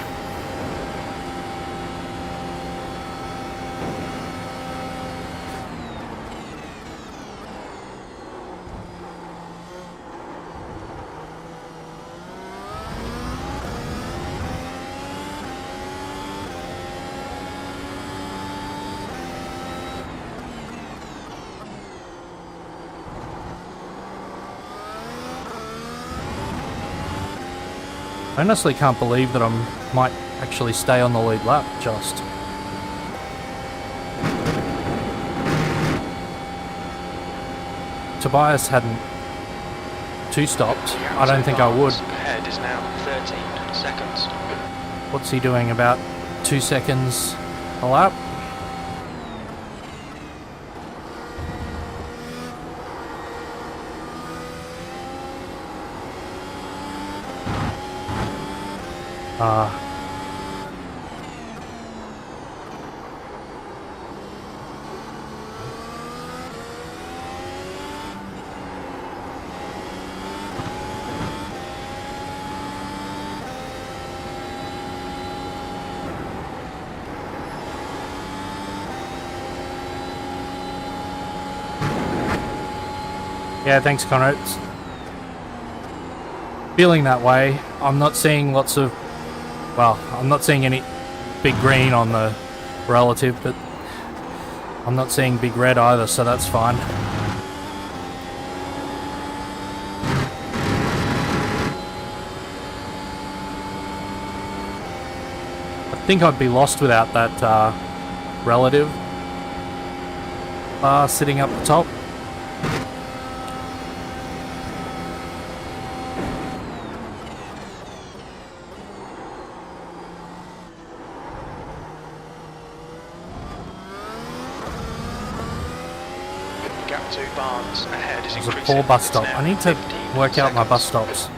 I honestly can't believe that I might actually stay on the lead lap, just. Tobias hadn't two-stopped. I don't think I would. Ahead is now 13 seconds. What's he doing, about 2 seconds a lap? Yeah, thanks, Conrad. Feeling that way. I'm not seeing lots of... Well, I'm not seeing any big green on the relative, but I'm not seeing big red either, so that's fine. I think I'd be lost without that relative bar sitting up the top. Gap 2 Barnes. Ahead is There's a increasing. poor bus It's stop. now I need to 15 work out my seconds. bus stops.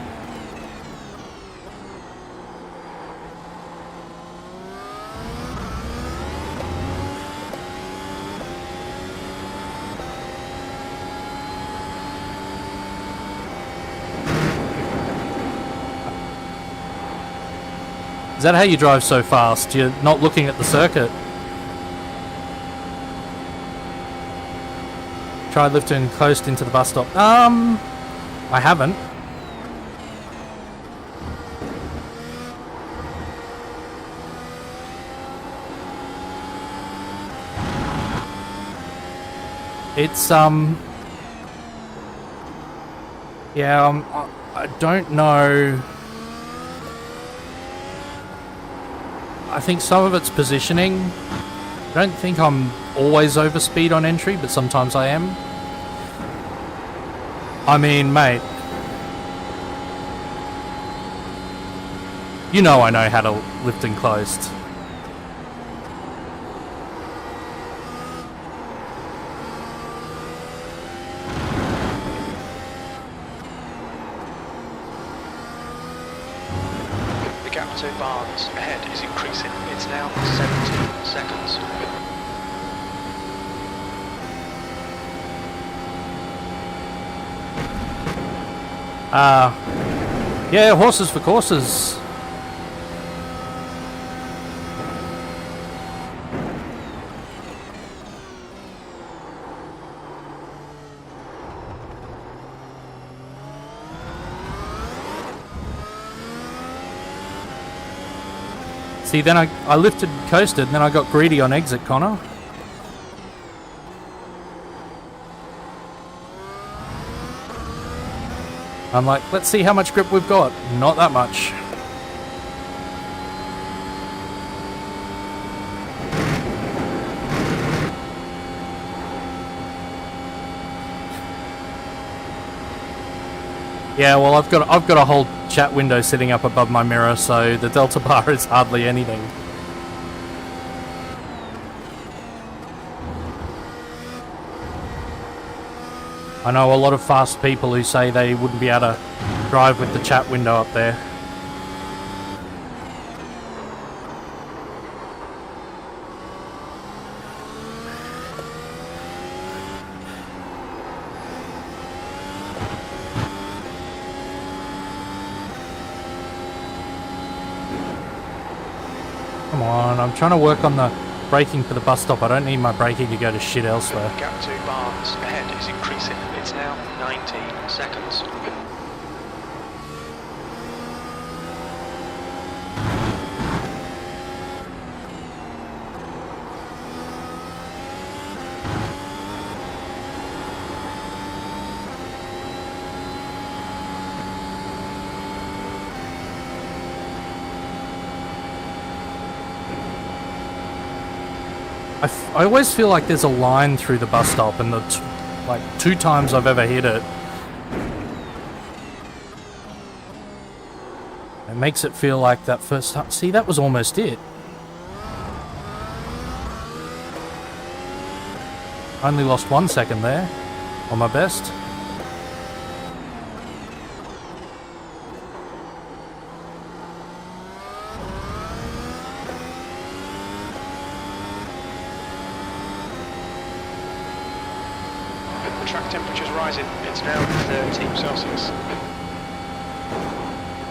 Is that how you drive so fast? You're not looking at the circuit. Try lifting close into the bus stop. I haven't. It's yeah, I don't know. I think some of it's positioning. I don't think I'm always over speed on entry, but sometimes I am. I mean, mate, you know I know how to lift enclosed. The gap to Barnes ahead is increasing. It's now 17 seconds. Yeah, horses for courses. See, then I lifted, coasted, and then I got greedy on exit, Connor. I'm like, let's see how much grip we've got. Not that much. Yeah, well, I've got a whole chat window sitting up above my mirror, so the delta bar is hardly anything. I know a lot of fast people who say they wouldn't be able to drive with the chat window up there. Come on, I'm trying to work on the braking for the bus stop. I don't need my braking to go to shit elsewhere. Gap to Barnes ahead is increasing. It's now 19 seconds. I always feel like there's a line through the bus stop, and the like 2 times I've ever hit it, it makes it feel like that first time. See, that was almost it. Only lost 1 second there on my best. Track temperature's rising. It's now 30 Celsius.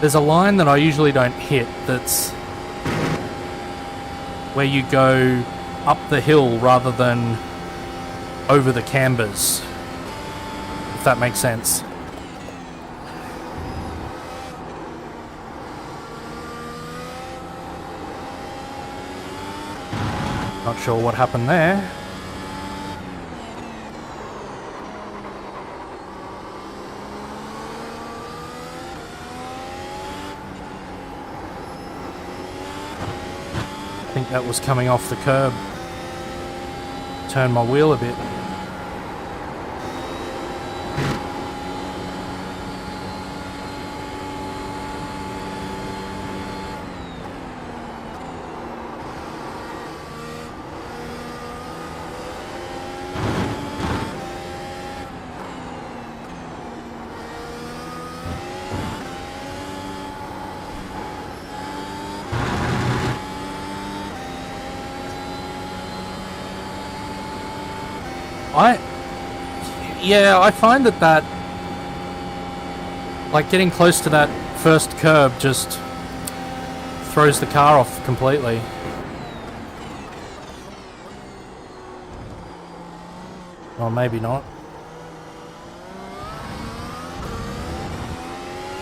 There's a line that I usually don't hit that's where you go up the hill rather than over the cambers, if that makes sense. Not sure what happened there. I think that was coming off the curb. Turn my wheel a bit. I find that like getting close to that first curb just throws the car off completely. Or maybe not.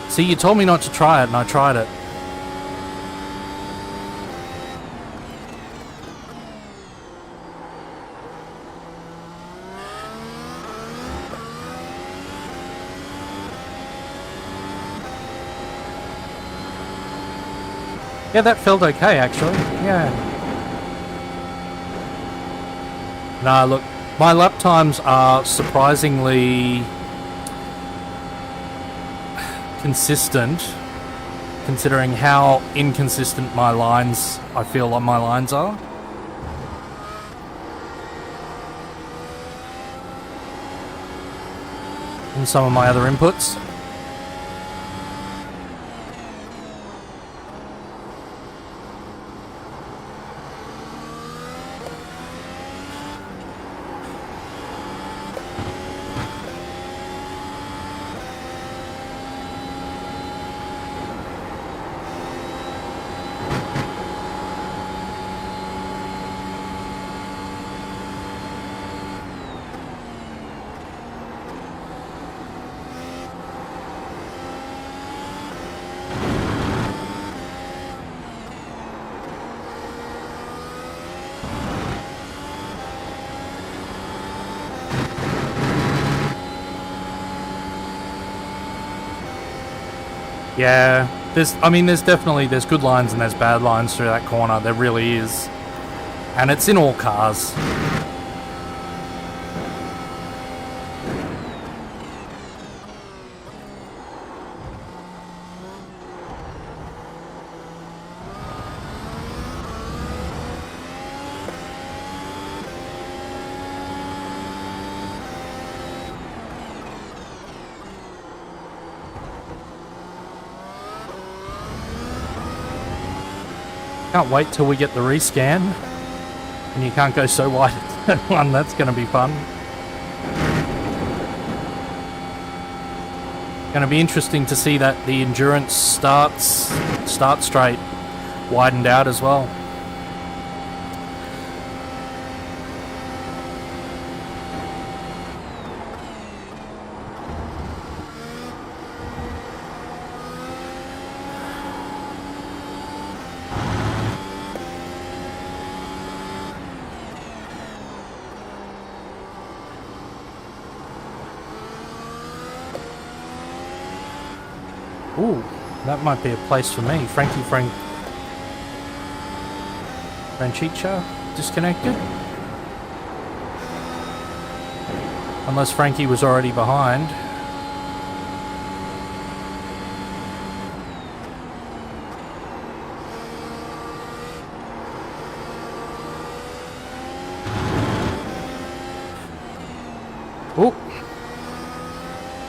See, you told me not to try it, and I tried it. Yeah, that felt okay, actually. Yeah. Nah, look, my lap times are surprisingly consistent, considering how inconsistent my lines, I feel like my lines are. And some of my other inputs. Yeah, there's definitely, there's good lines and there's bad lines through that corner. There really is. And it's in all cars. Can't wait till we get the rescan. And you can't go so wide at that one. That's going to be fun. Going to be interesting to see that the endurance start straight widened out as well. Ooh, that might be a place for me. Franchicha disconnected. Unless Frankie was already behind. Ooh.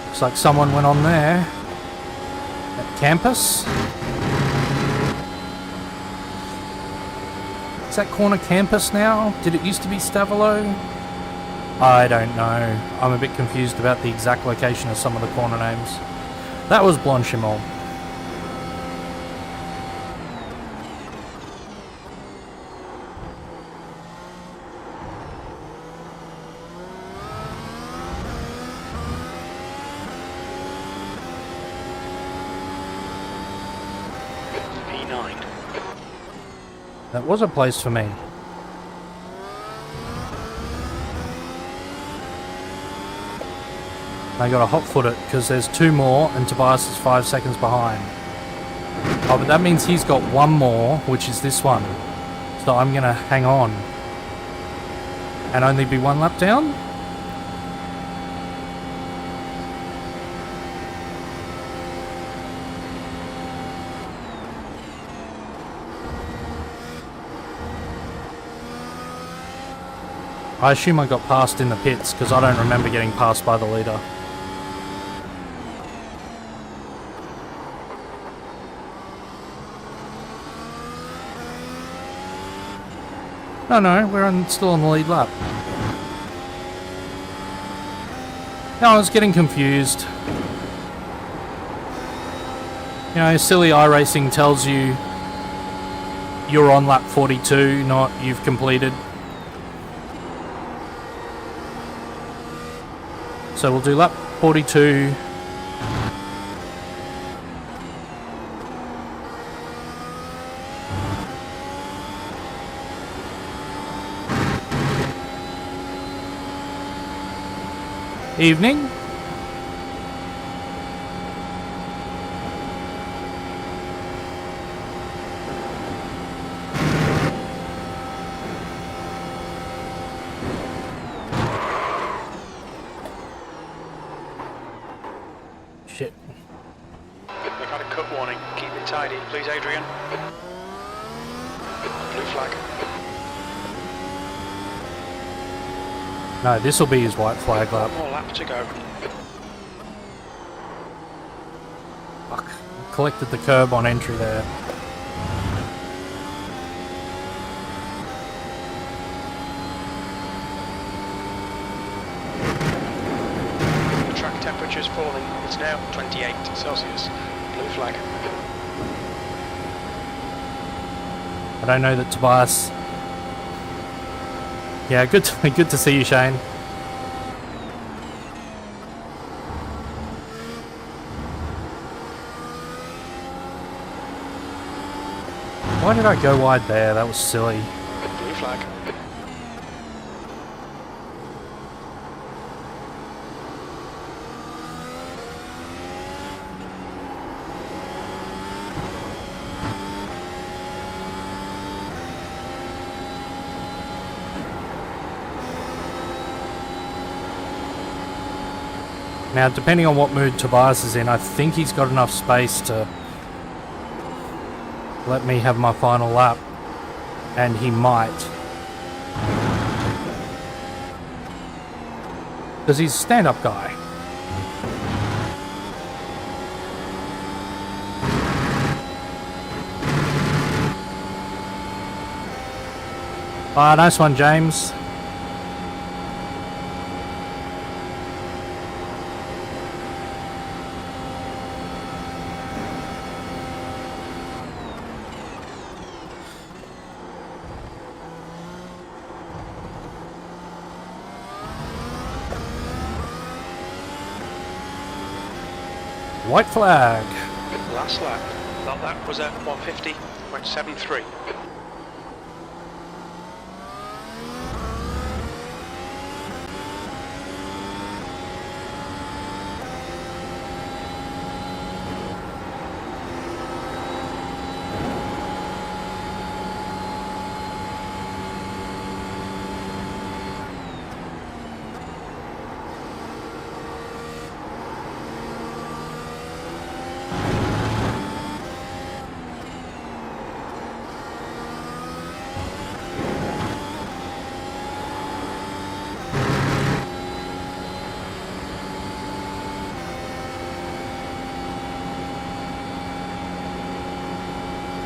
Looks like someone went on there. Campus? Is that corner Campus now? Did it used to be Stavolo? I don't know. I'm a bit confused about the exact location of some of the corner names. That was Blanchimont. That was a place for me. I got a hot foot it because there's 2 more and Tobias is 5 seconds behind. Oh, but that means he's got 1 more, which is this one. So I'm going to hang on. And only be 1 lap down? I assume I got passed in the pits because I don't remember getting passed by the leader. No, we're still on the lead lap. No, I was getting confused. You know, silly iRacing tells you you're on lap 42, not you've completed. So we'll do lap 42. Evening. Shit. We've had a cut warning. Keep it tidy, please, Adrian. Blue flag. No, this will be his white flag lap. 1 more lap to go. Fuck. Collected the curb on entry there. The track temperature's falling. It's now 28 Celsius. Blue flag. I don't know that Tobias... Yeah, good to see you, Shane. Why did I go wide there? That was silly. Blue flag. Now, depending on what mood Tobias is in, I think he's got enough space to let me have my final lap. And he might. Because he's a stand-up guy. Ah, nice one, James. White flag. Last lap. That lap was at 150.73.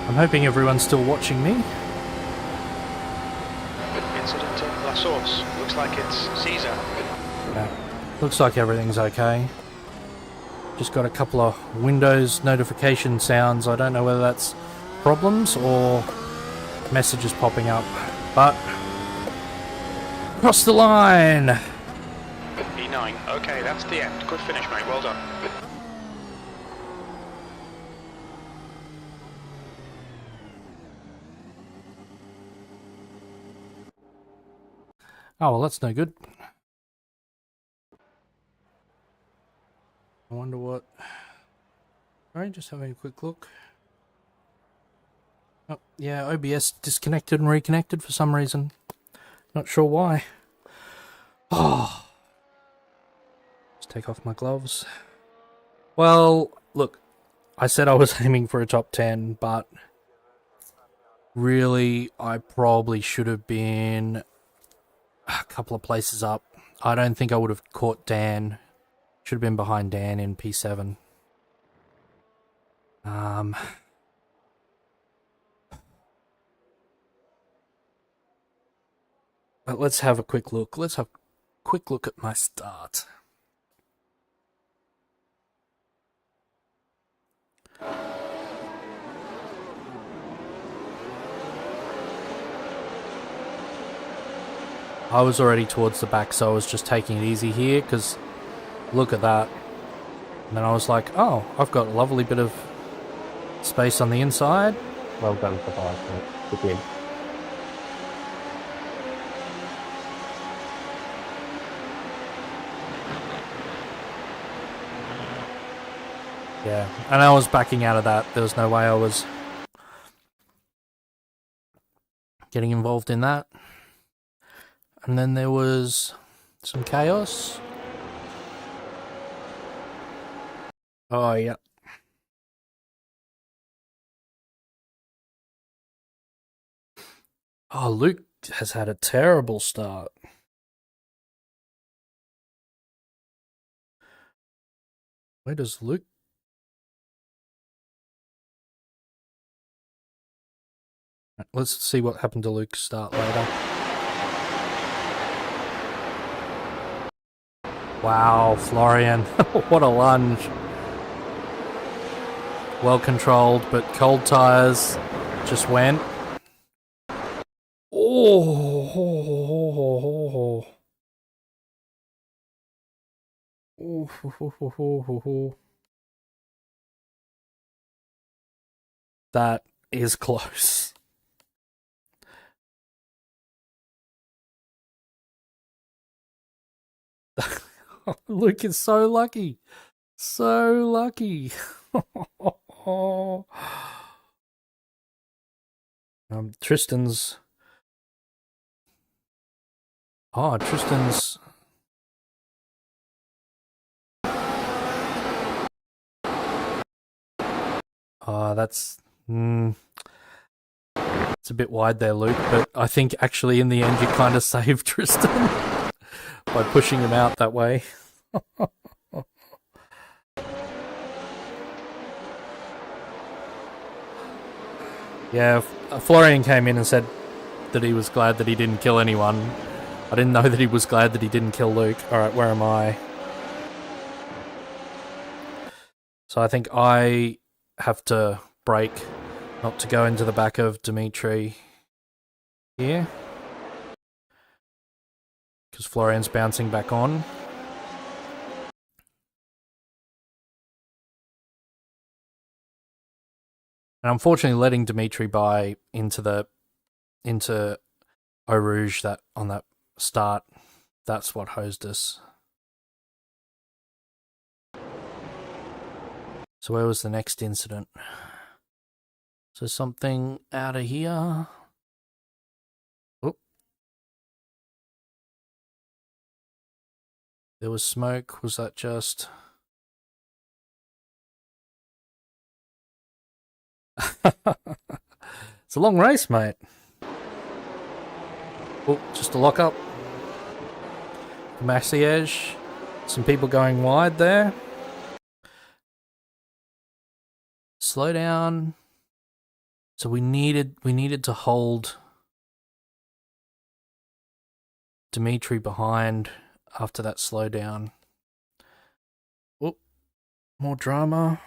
I'm hoping everyone's still watching me. Incident at La Source. Looks like it's Caesar. Yeah. Looks like everything's okay. Just got a couple of Windows notification sounds. I don't know whether that's problems or messages popping up. But cross the line! E9. Okay, that's the end. Good finish, mate. Well done. Oh, well, that's no good. I wonder what... Alright, just having a quick look. Oh, yeah, OBS disconnected and reconnected for some reason. Not sure why. Oh. Just take off my gloves. Well, look, I said I was aiming for a top 10, but really, I probably should have been a couple of places up. I don't think I would have caught Dan. Should have been behind Dan in P7. But let's have a quick look. Let's have a quick look at my start. I was already towards the back, so I was just taking it easy here, because look at that. And then I was like, oh, I've got a lovely bit of space on the inside. Well done, Tobias, mate. Good win. Yeah, and I was backing out of that. There was no way I was getting involved in that. And then there was some chaos. Oh, yeah. Oh, Luke has had a terrible start. Where does Luke... Let's see what happened to Luke's start later. Wow, Florian. What a lunge. Well controlled, but cold tires just went. Oh. That is close. Luke is so lucky. So lucky. Tristan's... Oh, Tristan's... That's... it's a bit wide there, Luke, but I think actually in the end you kind of saved Tristan by pushing him out that way. Yeah, Florian came in and said that he was glad that he didn't kill anyone. I didn't know that he was glad that he didn't kill Luke. Alright, where am I? So I think I have to brake not to go into the back of Dimitri here. Because Florian's bouncing back on. And unfortunately letting Dimitri by into Eau Rouge that on that start, that's what hosed us. So where was the next incident? So something out of here. Oh. There was smoke. Was that just... It's a long race, mate. Oh, just a lock up. Massiege. Some people going wide there. Slow down. So we needed to hold Dimitri behind after that slowdown. Oh, more drama.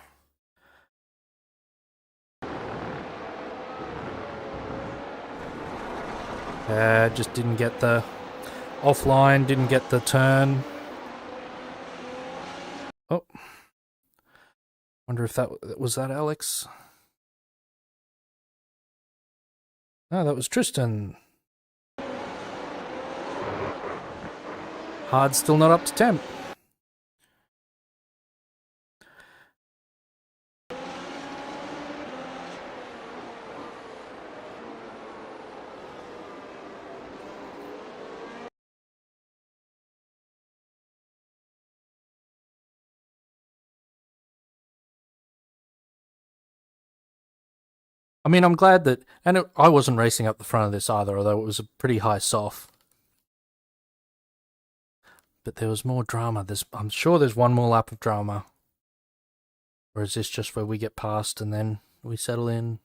Just didn't get the offline, didn't get the turn. Oh. Wonder if that was that Alex? No, that was Tristan. Hard still not up to temp. I mean, I'm glad that... And I wasn't racing up the front of this either, although it was a pretty high soft. But there was more drama. I'm sure there's one more lap of drama. Or is this just where we get past and then we settle in?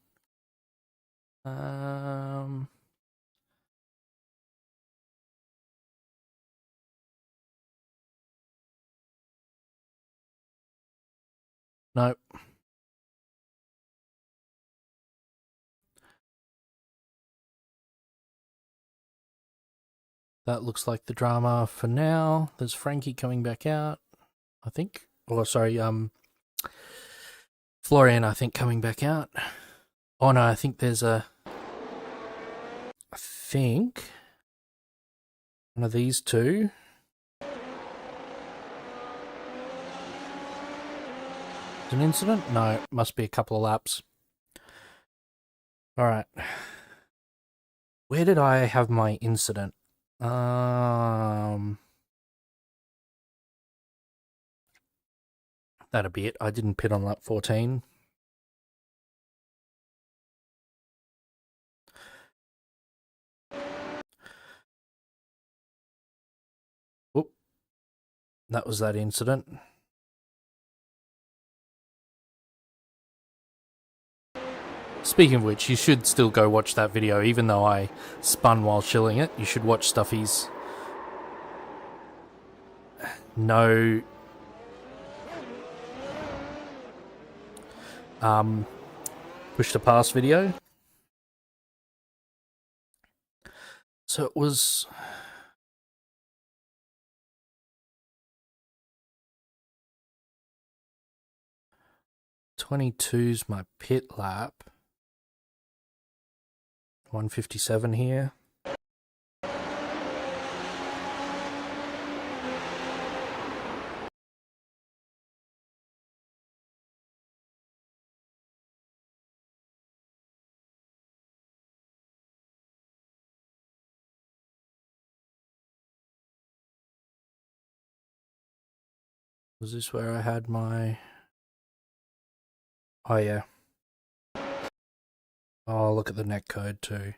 Nope. That looks like the drama for now. There's Frankie coming back out, I think. Oh, sorry, Florian, I think, coming back out. Oh, no, I think there's I think one of these two. An incident? No, it must be a couple of laps. Alright. Where did I have my incident? That'd be it. I didn't pit on lap 14. Oop. That was that incident. Speaking of which, you should still go watch that video, even though I spun while shilling it. You should watch Stuffy's no push to pass video. So it was 22's my pit lap. 157 here. Was this where I had my... Oh yeah. Oh, look at the net code too.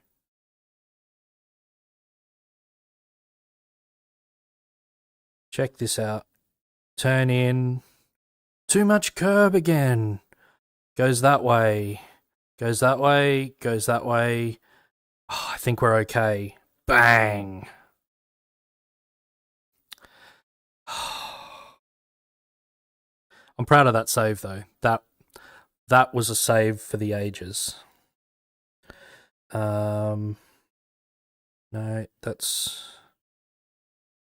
Check this out. Turn in. Too much curb again. Goes that way. Goes that way. Goes that way. Oh, I think we're okay. Bang. I'm proud of that save though. That was a save for the ages. No, that's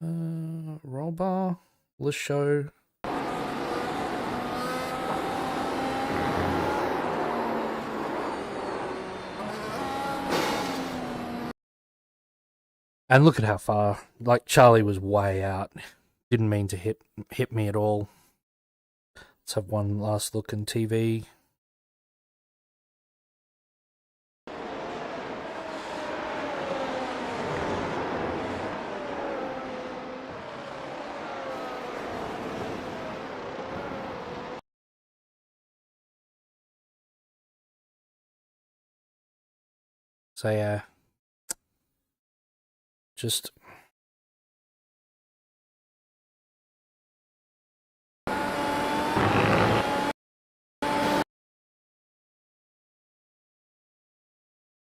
roll bar. Let's show. And look at how far. Like, Charlie was way out. Didn't mean to hit me at all. Let's have one last look in TV. So yeah, just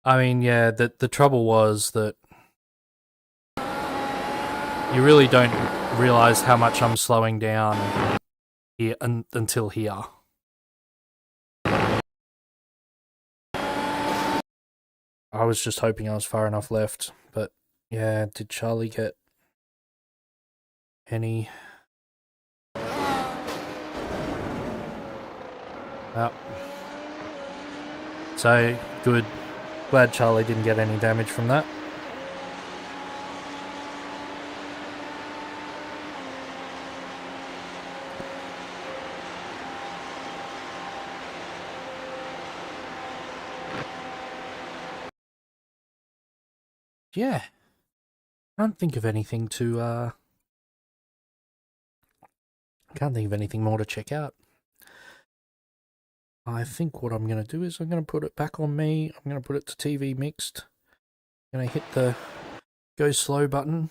I mean, yeah, the trouble was that you really don't realize how much I'm slowing down here until here. I was just hoping I was far enough left, but yeah, did Charlie get any? Oh. So, good. Glad Charlie didn't get any damage from that. Yeah. Can't think of anything more to check out. I think what I'm going to do is I'm going to put it back on me. I'm going to put it to TV mixed. I'm going to hit the go slow button.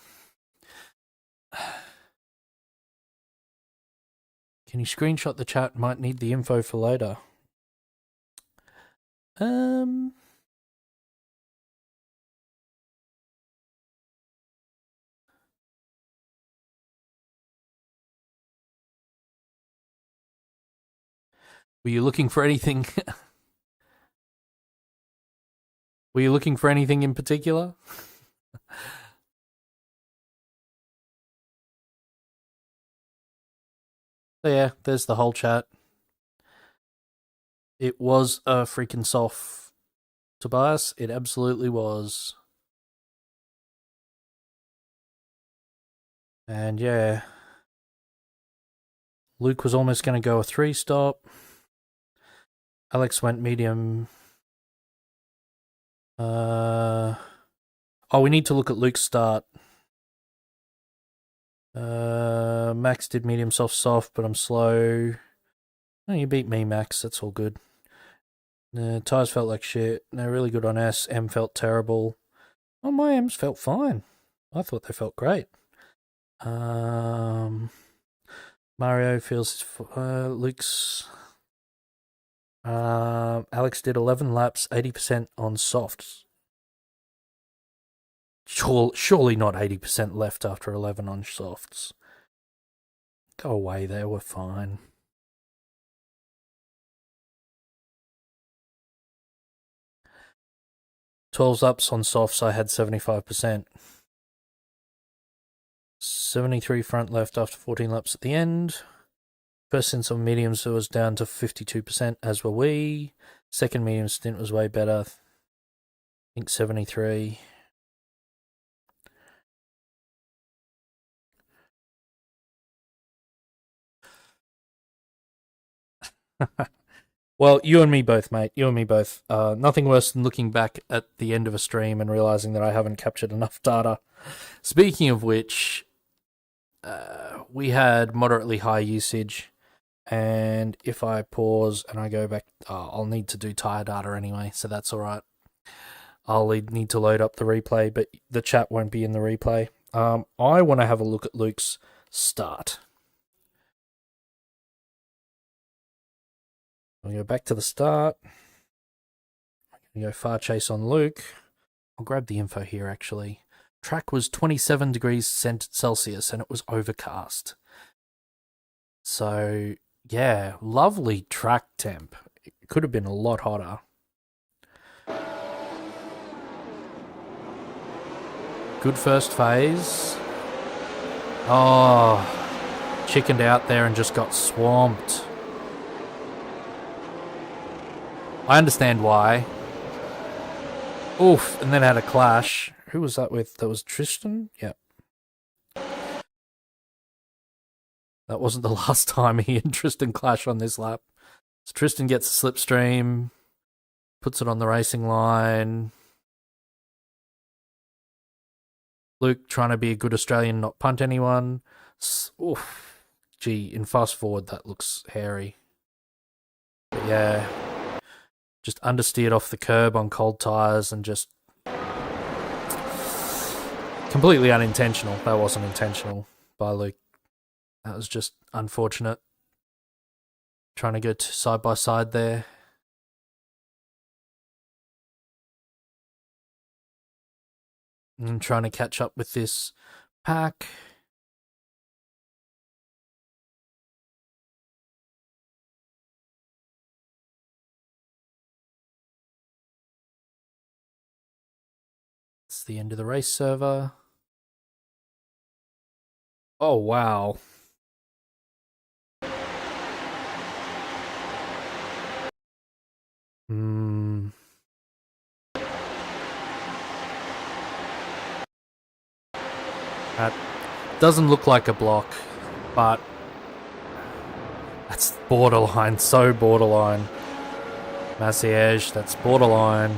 Can you screenshot the chat? Might need the info for later. Were you looking for anything? Were you looking for anything in particular? So yeah, there's the whole chat. It was a freaking soft, Tobias. It absolutely was. And yeah, Luke was almost going to go a 3-stop. Alex went medium. Oh, we need to look at Luke's start. Max did medium, soft, but I'm slow. Oh, you beat me, Max. That's all good. Tires felt like shit. They're really good on S. M felt terrible. Oh, my M's felt fine. I thought they felt great. Mario feels Luke's. Alex did 11 laps, 80% on softs. Surely not 80% left after 11 on softs. Go away there, we're fine. Twelve ups on softs, I had 75%. 73 front left after 14 laps at the end. First stint on mediums was down to 52%, as were we. Second medium stint was way better. I think 73. Well, you and me both, mate. You and me both. Nothing worse than looking back at the end of a stream and realizing that I haven't captured enough data. Speaking of which, we had moderately high usage. And if I pause and I go back, I'll need to do tyre data anyway, so that's all right. I'll need to load up the replay, but the chat won't be in the replay. I want to have a look at Luke's start. I'll go back to the start. I'm going to go far chase on Luke. I'll grab the info here, actually. Track was 27 degrees Celsius, and it was overcast. So, yeah, lovely track temp. It could have been a lot hotter. Good first phase. Oh, chickened out there and just got swamped. I understand why. Oof, and then had a clash. Who was that with? That was Tristan? Yep. That wasn't the last time he and Tristan clash on this lap. So Tristan gets a slipstream, puts it on the racing line. Luke trying to be a good Australian, not punt anyone. Oof. Gee, in fast forward, that looks hairy. But yeah, just understeered off the curb on cold tyres and just completely unintentional. That wasn't intentional by Luke. That was just unfortunate. Trying to go side by side there. And trying to catch up with this pack. It's the end of the race server. Oh, wow. That doesn't look like a block, but that's borderline, so borderline. Massiege, that's borderline.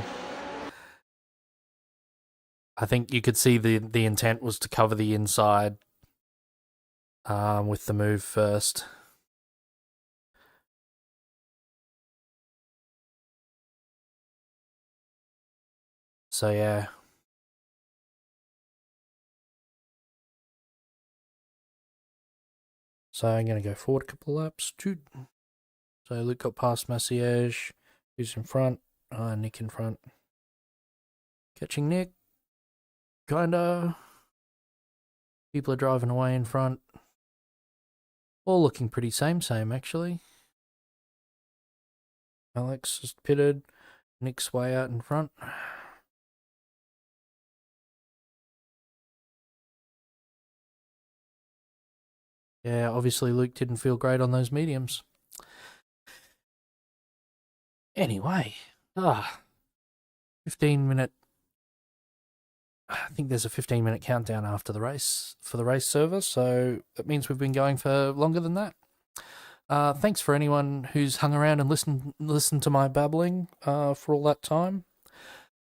I think you could see the intent was to cover the inside with the move first. So yeah. So I'm going to go forward a couple of laps. So Luke got past Massiege. Who's in front? Nick in front. Catching Nick. Kinda. People are driving away in front. All looking pretty same actually. Alex is pitted. Nick's way out in front. Yeah, obviously Luke didn't feel great on those mediums. Anyway, 15-minute. I think there's a 15-minute countdown after the race for the race server, so that means we've been going for longer than that. Thanks for anyone who's hung around and listened to my babbling for all that time.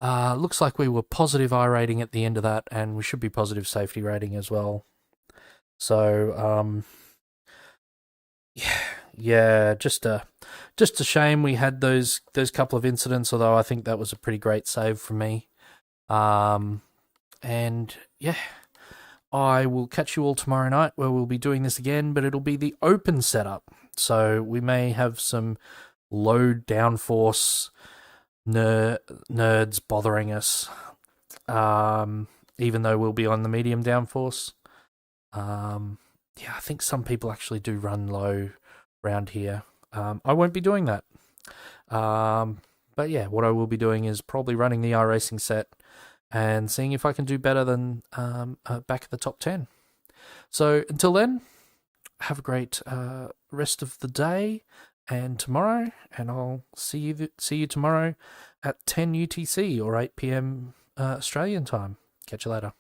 Looks like we were positive I rating at the end of that, and we should be positive safety rating as well. So, yeah, just a shame we had those couple of incidents, although I think that was a pretty great save from me. And yeah, I will catch you all tomorrow night where we'll be doing this again, but it'll be the open setup. So we may have some low downforce nerds bothering us, even though we'll be on the medium downforce. Yeah, I think some people actually do run low around here. I won't be doing that. But yeah, what I will be doing is probably running the iRacing set and seeing if I can do better than back at the top 10. So until then, have a great rest of the day and tomorrow, and I'll see you tomorrow at 10 UTC or 8 PM Australian time. Catch you later.